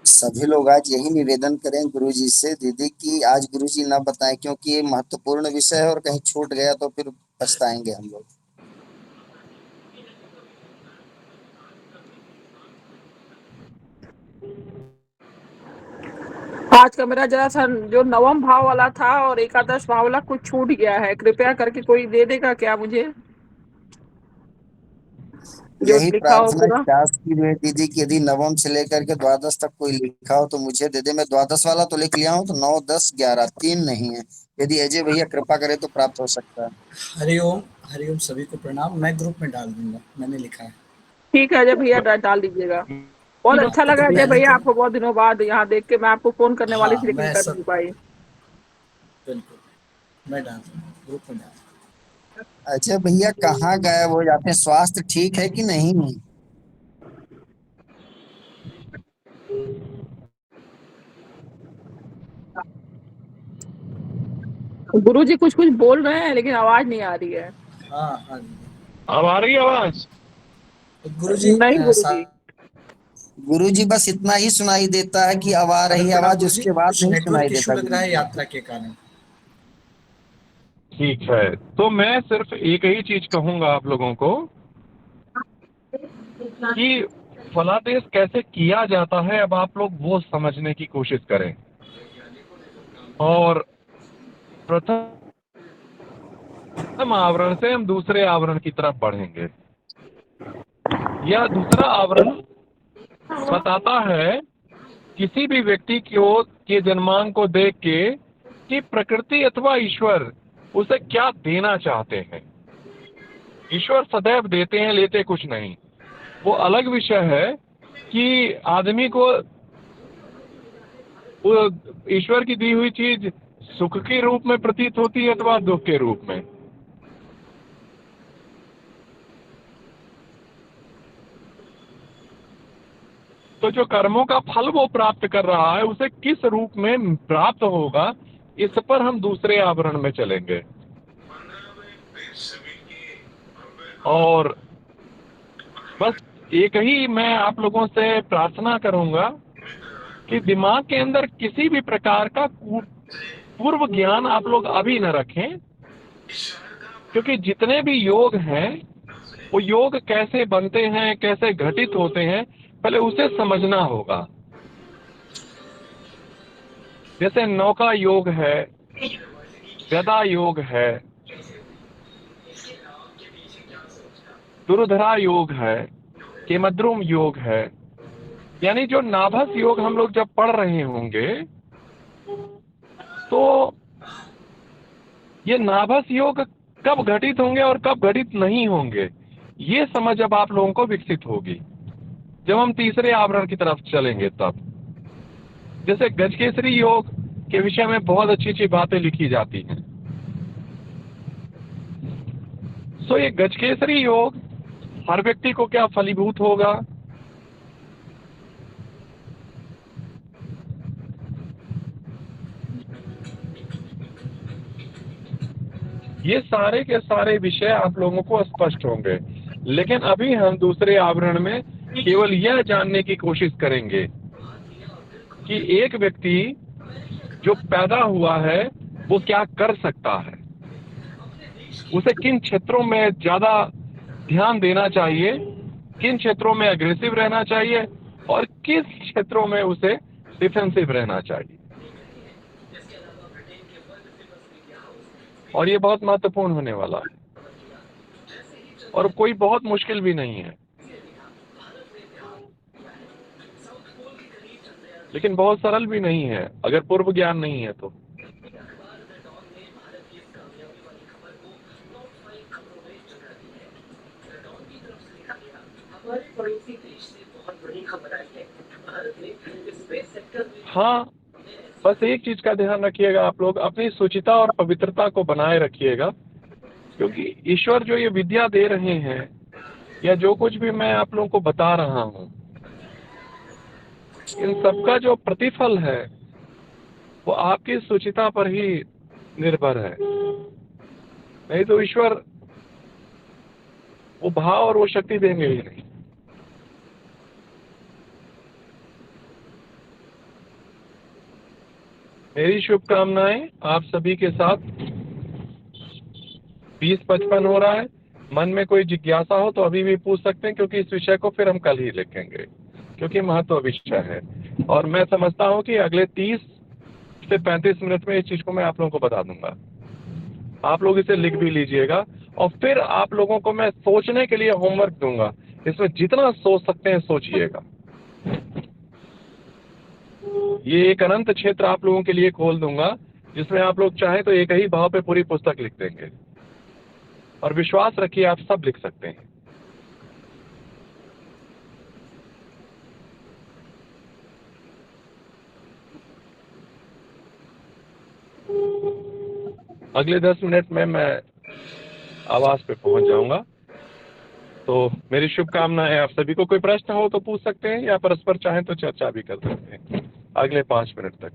Speaker 15: सभी लोग आज यही निवेदन करें गुरुजी से दीदी कि आज गुरुजी ना बताएं, क्योंकि ये महत्वपूर्ण विषय है और कहीं छूट गया तो फिर पछताएंगे हम लोग।
Speaker 14: आज का मेरा जरा सा जो नवम भाव वाला था और एकादश भाव वाला कुछ छूट गया है, कृपया करके कोई दे देगा क्या मुझे, जो
Speaker 15: यही
Speaker 14: लिखा हो
Speaker 15: प्रार्थना
Speaker 14: पूरा।
Speaker 15: व्यास की है दीदी कि यदि नवम से लेकर के द्वादश तक कोई लिखा हो तो मुझे दे दे। मैं द्वादश वाला तो लिख लिया हूँ, तो 9, 10, 11 3 नहीं है। यदि अजय भैया कृपा करे तो प्राप्त हो सकता है।
Speaker 9: हरिओम सभी को प्रणाम। मैं ग्रुप में डाल दूंगा, मैंने लिखा है।
Speaker 14: ठीक है अजय भैया, डाल दीजिएगा। बहुत अच्छा लगा अजय भैया, आपको बहुत दिनों बाद यहाँ देख के। मैं आपको फोन करने वाली थी लेकिन कर नहीं पाई।
Speaker 9: बिल्कुल मैं डाल दूंगा, ग्रुप में डाल।
Speaker 15: अजय भैया कहाँ गायब हो जाते हैं? स्वास्थ्य ठीक है कि नहीं?
Speaker 14: गुरुजी कुछ कुछ बोल रहे हैं लेकिन आवाज नहीं आ रही है।
Speaker 9: हाँ
Speaker 1: अब आ रही है आवाज?
Speaker 9: गुरुजी
Speaker 14: नहीं गुरुजी,
Speaker 15: गुरुजी बस इतना ही सुनाई देता है कि अब आ रही है आवाज, उसके बाद नहीं सुनाई
Speaker 9: नेटवर्क इशू
Speaker 15: देता।
Speaker 9: लग रहा है यात्रा के कारण।
Speaker 1: ठीक है, तो मैं सिर्फ एक ही चीज कहूंगा आप लोगों को कि फलादेश कैसे किया जाता है। अब आप लोग वो समझने की कोशिश करें और प्रथम आवरण से हम दूसरे आवरण की तरफ बढ़ेंगे। यह दूसरा आवरण बताता है किसी भी व्यक्ति के जन्मांक को देख के कि प्रकृति अथवा ईश्वर उसे क्या देना चाहते हैं। ईश्वर सदैव देते हैं, लेते कुछ नहीं। वो अलग विषय है कि आदमी को वो ईश्वर की दी हुई चीज सुख के रूप में प्रतीत होती है अथवा दुख के रूप में। तो जो कर्मों का फल वो प्राप्त कर रहा है, उसे किस रूप में प्राप्त होगा, इस पर हम दूसरे आवरण में चलेंगे। और बस एक ही मैं आप लोगों से प्रार्थना करूंगा कि दिमाग के अंदर किसी भी प्रकार का पूर्व ज्ञान आप लोग अभी न रखें, क्योंकि जितने भी योग हैं वो योग कैसे बनते हैं, कैसे घटित होते हैं, पहले उसे समझना होगा। जैसे नौका योग है, गदा योग है, दुर्धरा योग है, केमद्रुम योग है, यानी जो नाभस योग हम लोग जब पढ़ रहे होंगे तो ये नाभस योग कब घटित होंगे और कब घटित नहीं होंगे, ये समझ अब आप लोगों को विकसित होगी जब हम तीसरे आवरण की तरफ चलेंगे। तब जैसे गजकेसरी योग के विषय में बहुत अच्छी अच्छी बातें लिखी जाती हैं। सो ये गजकेसरी योग हर व्यक्ति को क्या फलीभूत होगा? ये सारे के सारे विषय आप लोगों को स्पष्ट होंगे। लेकिन अभी हम दूसरे आवरण में केवल यह जानने की कोशिश करेंगे कि एक व्यक्ति जो पैदा हुआ है वो क्या कर सकता है, उसे किन क्षेत्रों में ज्यादा ध्यान देना चाहिए, किन क्षेत्रों में अग्रेसिव रहना चाहिए और किस क्षेत्रों में उसे डिफेंसिव रहना चाहिए। और ये बहुत महत्वपूर्ण होने वाला है और कोई बहुत मुश्किल भी नहीं है, लेकिन बहुत सरल भी नहीं है अगर पूर्व ज्ञान नहीं है तो। हाँ, बस एक चीज का ध्यान रखिएगा, आप लोग अपनी शुचिता और पवित्रता को बनाए रखिएगा, क्योंकि ईश्वर जो ये विद्या दे रहे हैं या जो कुछ भी मैं आप लोगों को बता रहा हूँ, इन सबका जो प्रतिफल है वो आपकी शुचिता पर ही निर्भर है। नहीं तो ईश्वर वो भाव और वो शक्ति देंगे ही नहीं। मेरी शुभकामनाएं आप सभी के साथ। 20:55 हो रहा है। मन में कोई जिज्ञासा हो तो अभी भी पूछ सकते हैं, क्योंकि इस विषय को फिर हम कल ही लिखेंगे, क्योंकि महत्व विषय है। और मैं समझता हूं कि अगले 30 से 35 मिनट में इस चीज को मैं आप लोगों को बता दूंगा। आप लोग इसे लिख भी लीजिएगा और फिर आप लोगों को मैं सोचने के लिए होमवर्क दूंगा। इसमें जितना सोच सकते हैं सोचिएगा। ये एक अनंत क्षेत्र आप लोगों के लिए खोल दूंगा, जिसमें आप लोग चाहें तो एक ही भाव पे पूरी पुस्तक लिख देंगे। और विश्वास रखिए आप सब लिख सकते हैं। अगले 10 मिनट में मैं आवास पे पहुंच जाऊंगा। तो मेरी शुभकामनाएं आप सभी को। कोई प्रश्न हो तो पूछ सकते हैं या परस्पर चाहें तो चर्चा भी कर सकते हैं अगले 5 मिनट तक।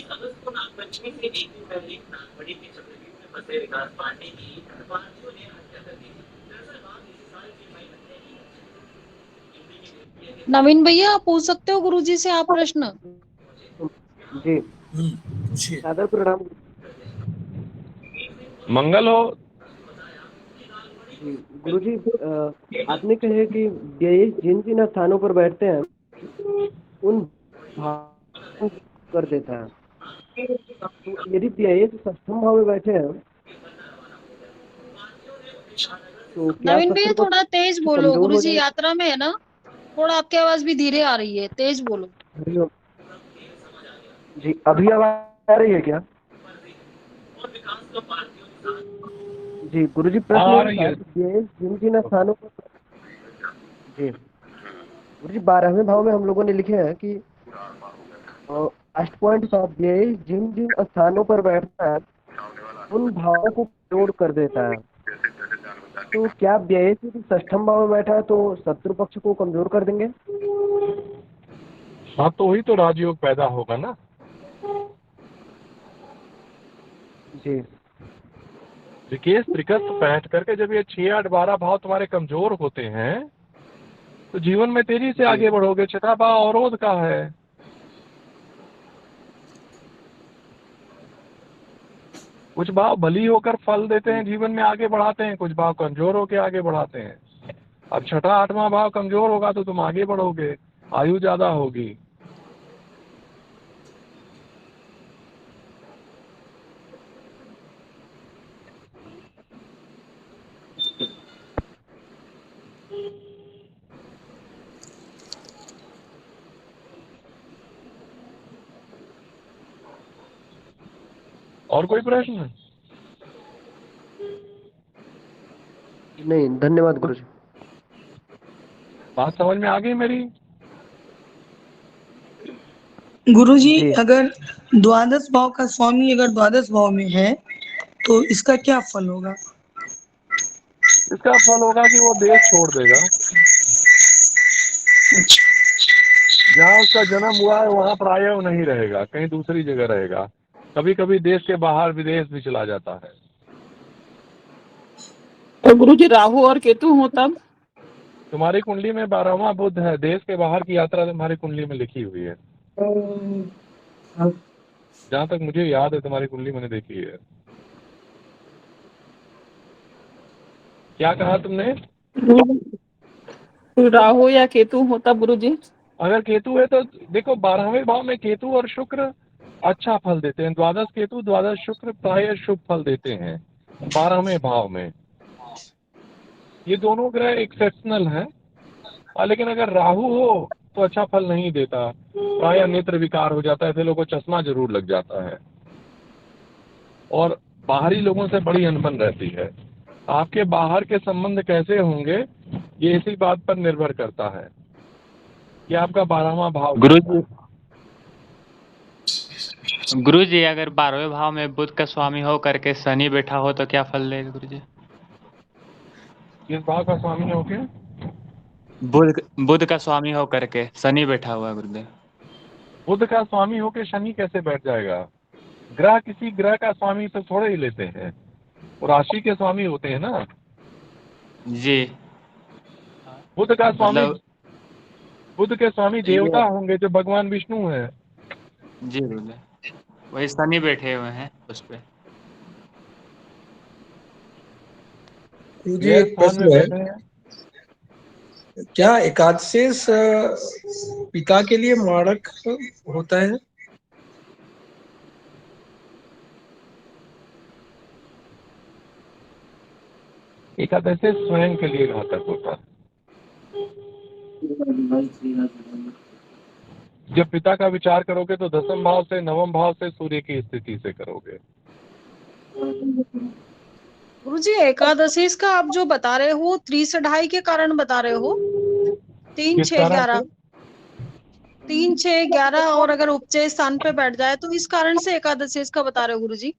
Speaker 16: अगस्त को नागपंचमी से एक दिन पहले नागपड़ी के चक्रव्यूह में फंसे विकास पांडे की भारतीयों ने हत्या कर दी। दरअसल बात इसी साल की मई महीने की।
Speaker 13: नवीन भैया आप पूछ सकते हो गुरुजी से आप प्रश्न।
Speaker 12: जी
Speaker 9: पूछिए।
Speaker 12: सादर प्रणाम।
Speaker 1: मंगल हो।
Speaker 12: गुरुजी, आपने कहे कि व्यय जिन जिन स्थानों पर बैठते हैं उन भाव कर देता है। तो यदि व्यय सप्तम भाव में बैठे हैं तो क्या
Speaker 13: नवीन भैया थोड़ा तेज बोलो,
Speaker 12: कमजोर हो
Speaker 13: गुरुजी
Speaker 12: जाएगा?
Speaker 13: यात्रा में है ना, थोड़ा आपकी आवाज भी धीरे आ रही है, तेज बोलो।
Speaker 12: जी अभी आवाज आ रही है क्या? जी गुरुजी, प्रश्न जिन जिन स्थानों पर जी गुरुजी 12वें भाव में हम लोगों ने लिखे हैं कि लास्ट पॉइंट ऑफ ये जिन जिन स्थानों पर बैठता है उन भावों को जोड़ कर देता है। तो क्या व्यय से षष्ठम भाव में बैठा है तो शत्रु पक्ष को कमजोर कर देंगे?
Speaker 1: हाँ, तो वही तो राजयोग पैदा होगा ना।
Speaker 12: जी
Speaker 1: विकेश त्रिकस्त बैठ करके जब ये 6, 8, 12 भाव तुम्हारे कमजोर होते हैं तो जीवन में तेजी से आगे बढ़ोगे। 6ठा भाव अवरोध का है। कुछ भाव बली होकर फल देते हैं, जीवन में आगे बढ़ाते हैं, कुछ भाव कमजोर होकर आगे बढ़ाते हैं। अब 6ठा 8वां भाव कमजोर होगा तो तुम आगे बढ़ोगे, आयु ज्यादा होगी। और कोई प्रश्न?
Speaker 12: नहीं, धन्यवाद गुरुजी।
Speaker 1: बात समझ में आ गई मेरी?
Speaker 10: गुरुजी, अगर द्वादश भाव का स्वामी अगर द्वादश भाव में है तो इसका क्या फल होगा?
Speaker 1: इसका फल होगा कि वो देश छोड़ देगा। जहाँ उसका जन्म हुआ है वहाँ प्रायः वो नहीं रहेगा, कहीं दूसरी जगह रहेगा। कभी कभी देश के बाहर विदेश भी चला जाता है।
Speaker 14: तो गुरुजी राहु और केतु हो तब?
Speaker 1: तुम्हारी कुंडली में 12वां बुध है, देश के बाहर की यात्रा तुम्हारी कुंडली में लिखी हुई है। जहाँ तक मुझे याद है तुम्हारी कुंडली मैंने देखी है। क्या कहा तुमने?
Speaker 14: राहु या केतु हो तब गुरुजी?
Speaker 1: अगर केतु है तो देखो 12वें भाव में केतु और शुक्र अच्छा फल देते हैं। द्वादश केतु द्वादश शुक्र प्राय शुभ फल देते हैं 12वें भाव में। ये दोनों ग्रह एक्सेप्शनल हैं। लेकिन अगर राहु हो तो अच्छा फल नहीं देता, प्राय नेत्र विकार हो जाता है, ऐसे लोगों को चश्मा जरूर लग जाता है और बाहरी लोगों से बड़ी अनबन रहती है। आपके बाहर के संबंध कैसे होंगे ये इसी बात पर निर्भर करता है कि आपका 12वां भाव।
Speaker 17: गुरुजी अगर 12वें भाव में बुध का स्वामी हो करके शनि बैठा हो तो क्या फल देगा गुरुजी?
Speaker 1: किस भाव का स्वामी हो के?
Speaker 17: बुध का स्वामी हो करके शनि बैठा हुआ है गुरुदेव।
Speaker 1: बुध का स्वामी हो के शनि कैसे बैठ जाएगा? ग्रह किसी ग्रह का स्वामी तो थोड़े ही लेते हैं, वो राशि के स्वामी होते हैं ना
Speaker 17: जी।
Speaker 1: बुध का स्वामी बुध के स्वामी देवता होंगे जो भगवान विष्णु है।
Speaker 17: जी गुरुदेव, वही शनि बैठे हुए हैं उस पे।
Speaker 9: मुझे एक प्रश्न है, क्या एकादशेष पिता के लिए मारक होता है?
Speaker 1: एकादशी स्वयं के लिए घातक होता है। जब पिता का विचार करोगे तो 10वें भाव से 9वें भाव से सूर्य की स्थिति से करोगे।
Speaker 13: गुरुजी एकादशी का आप जो बता रहे हो 3 से 2.5 के कारण बता रहे हो? 3, 6, 11 3, 6, 11 और अगर उपचय स्थान पे बैठ जाए तो इस कारण से एकादशी का बता रहे हो गुरुजी?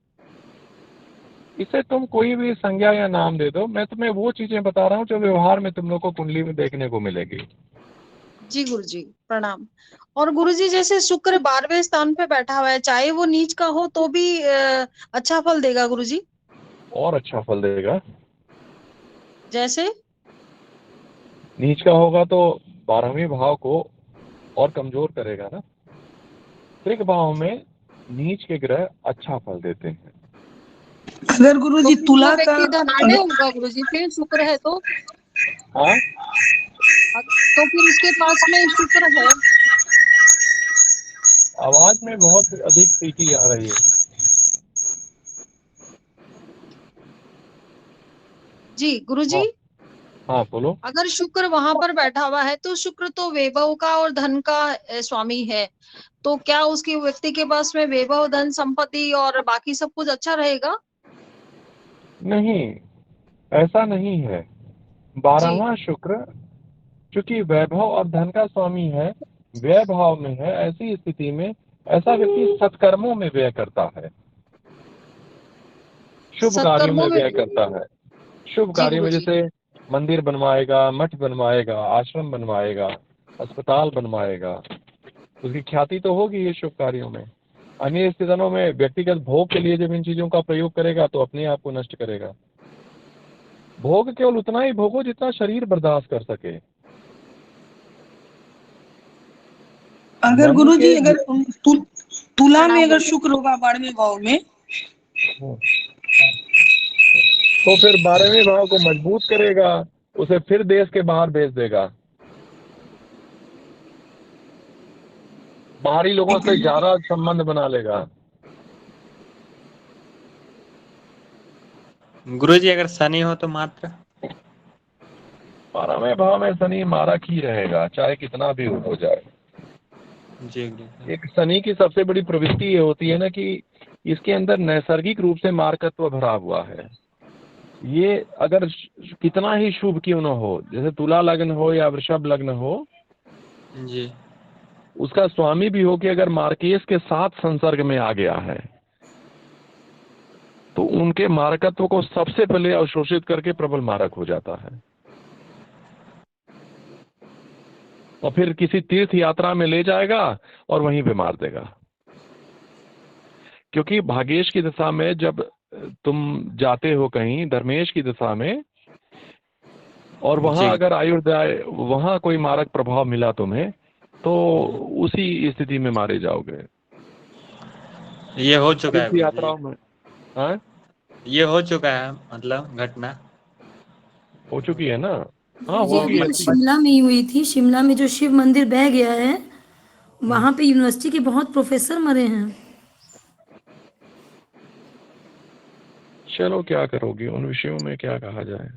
Speaker 1: इसे तुम कोई भी संज्ञा या नाम दे दो, मैं तुम्हें वो चीजें बता रहा हूँ जो व्यवहार में तुम लोग को कुंडली में देखने को मिलेगी।
Speaker 13: जी गुरुजी प्रणाम। और गुरुजी जैसे शुक्र 12वें स्थान पे बैठा हुआ है, चाहे वो नीच का हो तो भी अच्छा फल देगा गुरुजी?
Speaker 1: और अच्छा फल देगा।
Speaker 13: जैसे
Speaker 1: नीच का होगा तो 12वें भाव को और कमजोर करेगा ना। त्रिक भाव में नीच के ग्रह अच्छा फल देते हैं।
Speaker 10: अगर गुरुजी
Speaker 13: तो
Speaker 10: तुला का
Speaker 13: धनाढ़ होगा गुरुजी फिर शुक्र है तो?
Speaker 1: हाँ
Speaker 13: तो फिर उसके पास में शुक्र है।
Speaker 1: आवाज में बहुत अधिक सीटी आ रही है।
Speaker 13: जी गुरुजी।
Speaker 1: हाँ बोलो।
Speaker 13: अगर शुक्र वहां पर बैठा हुआ है तो शुक्र तो वैभव का और धन का स्वामी है, तो क्या उसकी व्यक्ति के पास में वैभव धन संपत्ति और बाकी सब कुछ अच्छा रहेगा?
Speaker 1: नहीं, ऐसा नहीं है। 12वां शुक्र चूंकि वैभव और धन का स्वामी है, व्यय भाव में है, ऐसी स्थिति में ऐसा व्यक्ति सत्कर्मों में व्यय करता है, शुभ कार्यों में व्यय करता है। शुभ कार्य में जैसे मंदिर बनवाएगा, मठ बनवाएगा, आश्रम बनवाएगा, अस्पताल बनवाएगा, उसकी ख्याति तो होगी ये शुभ कार्यों में। अन्य स्थितियों में व्यक्तिगत भोग के लिए जब इन चीजों का प्रयोग करेगा तो अपने आप को नष्ट करेगा। भोग केवल उतना ही भोगो जितना शरीर बर्दाश्त कर सके।
Speaker 10: अगर गुरुजी अगर तुला में अगर शुक्र होगा 12वें भाव में
Speaker 1: तो फिर 12वें भाव को मजबूत करेगा, उसे फिर देश के बाहर भेज देगा, बाहरी लोगों से ज्यादा संबंध बना लेगा।
Speaker 17: गुरुजी अगर शनि हो तो मात्र
Speaker 1: 12वें भाव में शनि मारक ही रहेगा, चाहे कितना भी हो जाए।
Speaker 17: जी।
Speaker 1: एक शनि की सबसे बड़ी प्रवृत्ति ये होती है ना कि इसके अंदर नैसर्गिक रूप से मारकत्व भरा हुआ है। ये अगर कितना ही शुभ क्यों न हो, जैसे तुला लग्न हो या वृषभ लग्न हो
Speaker 17: जी,
Speaker 1: उसका स्वामी भी हो कि अगर मार्केश के साथ संसर्ग में आ गया है तो उनके मारकत्व को सबसे पहले अवशोषित करके प्रबल मारक हो जाता है। और फिर किसी तीर्थ यात्रा में ले जाएगा और वहीं पे मार देगा। क्योंकि भागेश की दशा में जब तुम जाते हो कहीं धर्मेश की दशा में, और वहां अगर आयुर्दाय वहां कोई मारक प्रभाव मिला तुम्हें, तो उसी स्थिति में मारे जाओगे।
Speaker 17: ये हो चुका है
Speaker 1: तीर्थ यात्राओं में
Speaker 17: ये हो चुका है, मतलब घटना
Speaker 1: हो चुकी है ना। हाँ
Speaker 6: जी
Speaker 1: होगी
Speaker 6: अभी तो
Speaker 1: ऐसी।
Speaker 6: शिमला में ही हुई थी। शिमला में जो शिव मंदिर बह गया है, वहां पे यूनिवर्सिटी के बहुत प्रोफेसर मरे हैं।
Speaker 1: चलो क्या करोगे, उन विषयों में क्या कहा जाए।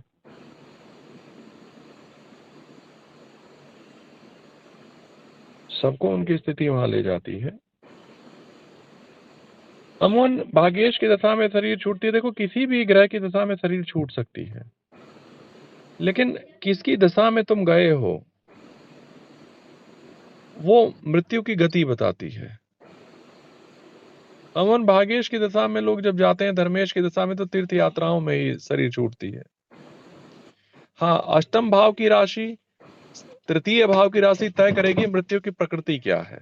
Speaker 1: सबको उनकी स्थिति वहां ले जाती है। अमूमन भाग्येश की दशा में शरीर छूटती है। देखो किसी भी ग्रह की दशा में शरीर छूट सकती है, लेकिन किसकी दशा में तुम गए हो वो मृत्यु की गति बताती है। अमूमन भाग्येश की दशा में लोग जब जाते हैं धर्मेश की दशा में, तो तीर्थ यात्राओं में ही शरीर छूटती है। हाँ, अष्टम भाव की राशि, तृतीय भाव की राशि तय करेगी मृत्यु की प्रकृति क्या है।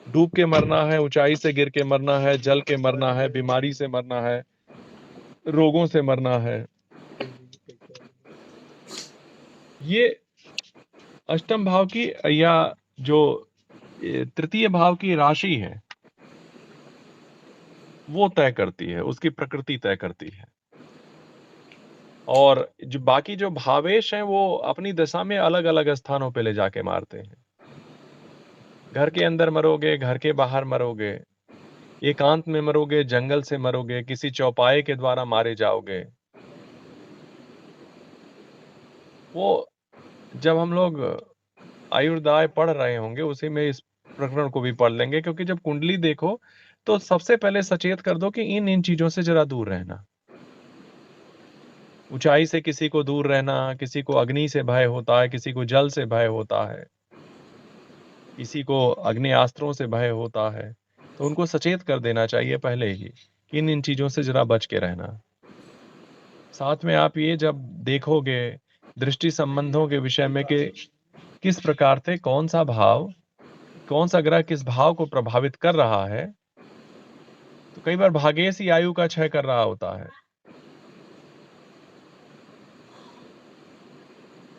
Speaker 1: डूब के मरना है, ऊंचाई से गिर के मरना है, जल के मरना है, बीमारी से मरना है, रोगों से मरना है। ये अष्टम भाव की या जो तृतीय भाव की राशि है वो तय करती है, उसकी प्रकृति तय करती है। और जो बाकी जो भावेश हैं वो अपनी दशा में अलग अलग स्थानों पे ले जाके मारते हैं। घर के अंदर मरोगे, घर के बाहर मरोगे, एकांत में मरोगे, जंगल से मरोगे, किसी चौपाए के द्वारा मारे जाओगे। वो जब हम लोग आयुर्दाय पढ़ रहे होंगे उसी में इस प्रकरण को भी पढ़ लेंगे, क्योंकि जब कुंडली देखो तो सबसे पहले सचेत कर दो कि इन चीजों से जरा दूर रहना। ऊंचाई से किसी को दूर रहना, किसी को अग्नि से भय होता है, किसी को जल से भय होता है, किसी को अग्नियास्त्रों से भय होता है, तो उनको सचेत कर देना चाहिए पहले ही कि इन चीजों से जरा बच के रहना। साथ में आप ये जब देखोगे दृष्टि संबंधों के विषय में कि किस प्रकार से कौन सा भाव, कौन सा ग्रह किस भाव को प्रभावित कर रहा है, तो कई बार भाग्येश ही आयु का क्षय कर रहा होता है,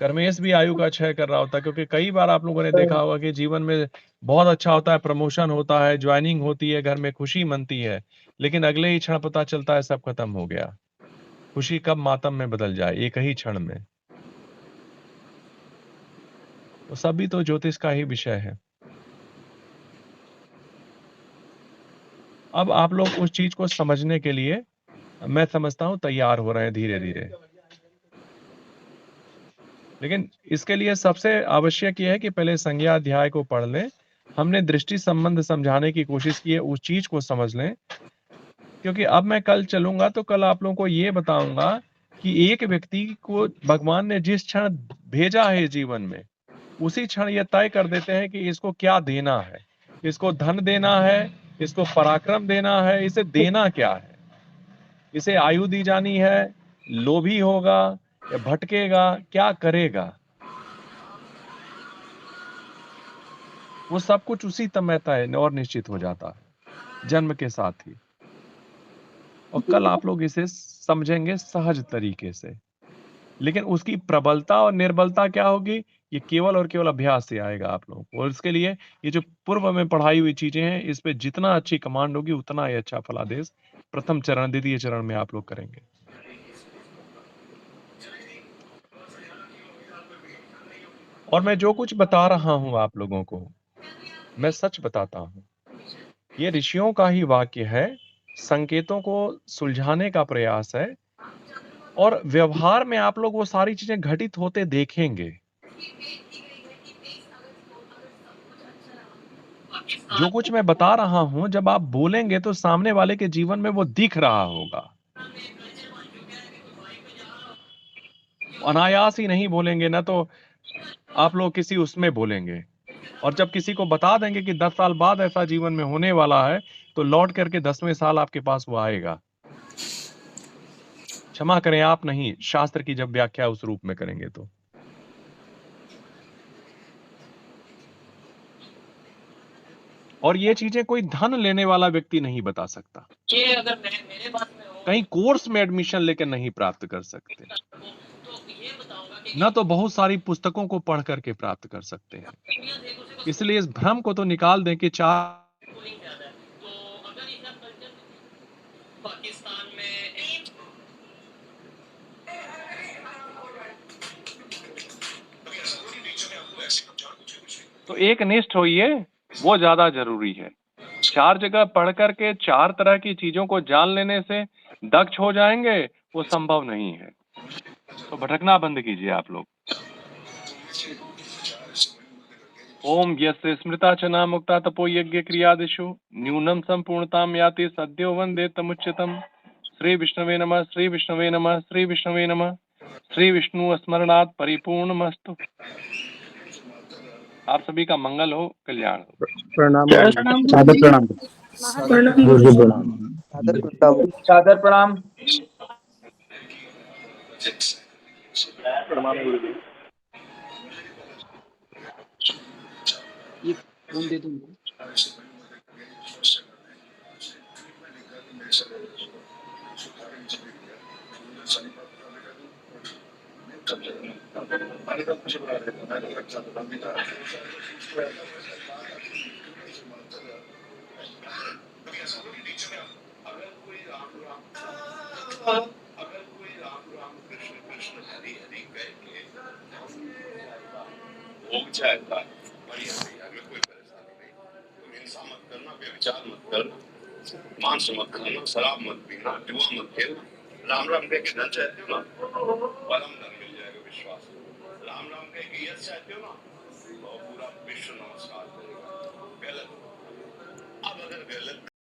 Speaker 1: कर्मेश भी आयु का क्षय कर रहा होता है। क्योंकि कई बार आप लोगों ने देखा होगा कि जीवन में बहुत अच्छा होता है, प्रमोशन होता है, ज्वाइनिंग होती है, घर में खुशी मनती है, लेकिन अगले ही क्षण पता चलता है सब खत्म हो गया। खुशी कब मातम में बदल जाए एक ही क्षण में। तो सभी तो ज्योतिष का ही विषय है। अब आप लोग उस चीज को समझने के लिए मैं समझता हूं तैयार हो रहे हैं धीरे धीरे, लेकिन इसके लिए सबसे आवश्यक यह है कि पहले संज्ञा अध्याय को पढ़ लें। हमने दृष्टि संबंध समझाने की कोशिश की है, उस चीज को समझ लें। क्योंकि अब मैं कल चलूंगा तो कल आप लोगों को ये बताऊंगा कि एक व्यक्ति को भगवान ने जिस क्षण भेजा है जीवन में, उसी क्षण ये तय कर देते हैं कि इसको क्या देना है। इसको धन देना है, इसको पराक्रम देना है, इसे देना क्या है। इसे आयु दी जानी है, लोभी होगा या भटकेगा, क्या करेगा, वो सब कुछ उसी समय तय और निश्चित हो जाता है जन्म के साथ ही। और कल आप लोग इसे समझेंगे सहज तरीके से, लेकिन उसकी प्रबलता और निर्बलता क्या होगी ये केवल और केवल अभ्यास से आएगा आप लोगों को। और इसके लिए ये जो पूर्व में पढ़ाई हुई चीजें हैं, इस पे जितना अच्छी कमांड होगी उतना ही अच्छा फलादेश प्रथम चरण द्वितीय चरण में आप लोग करेंगे। और मैं जो कुछ बता रहा हूं आप लोगों को, मैं सच बताता हूं। ये ऋषियों का ही वाक्य है, संकेतों को सुलझाने का प्रयास है, और व्यवहार में आप लोग वो सारी चीजें घटित होते देखेंगे। जो कुछ मैं बता रहा हूं जब आप बोलेंगे तो सामने वाले के जीवन में वो दिख रहा होगा। अनायास ही नहीं बोलेंगे ना, तो आप लोग किसी उसमें बोलेंगे। और जब किसी को बता देंगे कि 10 साल बाद ऐसा जीवन में होने वाला है, तो लौट करके 10वें साल आपके पास वो आएगा। क्षमा करें, आप नहीं, शास्त्र की जब व्याख्या उस रूप में करेंगे तो। और ये चीजें कोई धन लेने वाला व्यक्ति नहीं बता सकता।
Speaker 16: ये अगर मेरे पास में हो
Speaker 1: कहीं कोर्स में एडमिशन लेकर नहीं प्राप्त कर सकते,
Speaker 16: तो ये बताऊंगा कि
Speaker 1: न तो बहुत सारी पुस्तकों को पढ़ करके प्राप्त कर सकते हैं। इसलिए इस भ्रम को तो निकाल दें कि 4
Speaker 16: कूलिंग ज्यादा है। तो अगर इसका कल्चर पाकिस्तान में
Speaker 1: तो एक निष्ठ होइए, वो ज्यादा जरूरी है। 4 जगह पढ़ करके 4 तरह की चीजों को जान लेने से दक्ष हो जाएंगे, वो संभव नहीं है। तो भटकना बंद कीजिए आप लोग। ओम यस्य स्मृता च न मुक्ता तपो यज्ञ क्रियादिषु न्यूनम संपूर्णताम याति सद्यो वंदे तमुच्यतम। श्री विष्णवे नमः, श्री विष्णवे नमः, श्री विष्णवे नमः। श्री विष्णु स्मरणात् परिपूर्णमस्तु। आप सभी का मंगल हो, कल्याण हो।
Speaker 12: प्रणाम
Speaker 18: सादर प्रणाम गुरुजी, प्रणाम सादर प्रणाम।
Speaker 12: प्रणाम गुरुजी। ये फोन दे दूं
Speaker 5: हो जाएगा, बढ़िया भैया, हमें कोई परेशानी नहीं। तुम हिंसा मत करना, व्यभिचार मत करना, मांस मत खाना, शराब मत पीना, जुआ मत खेलना, राम राम कह के धन चाहते हो ना, परम धन मिल जाएगा, विश्वास। राम राम कह के यश चाहते हो ना, तो पूरा विश्व नमस्कार करेगा। गलत, अब अगर गलत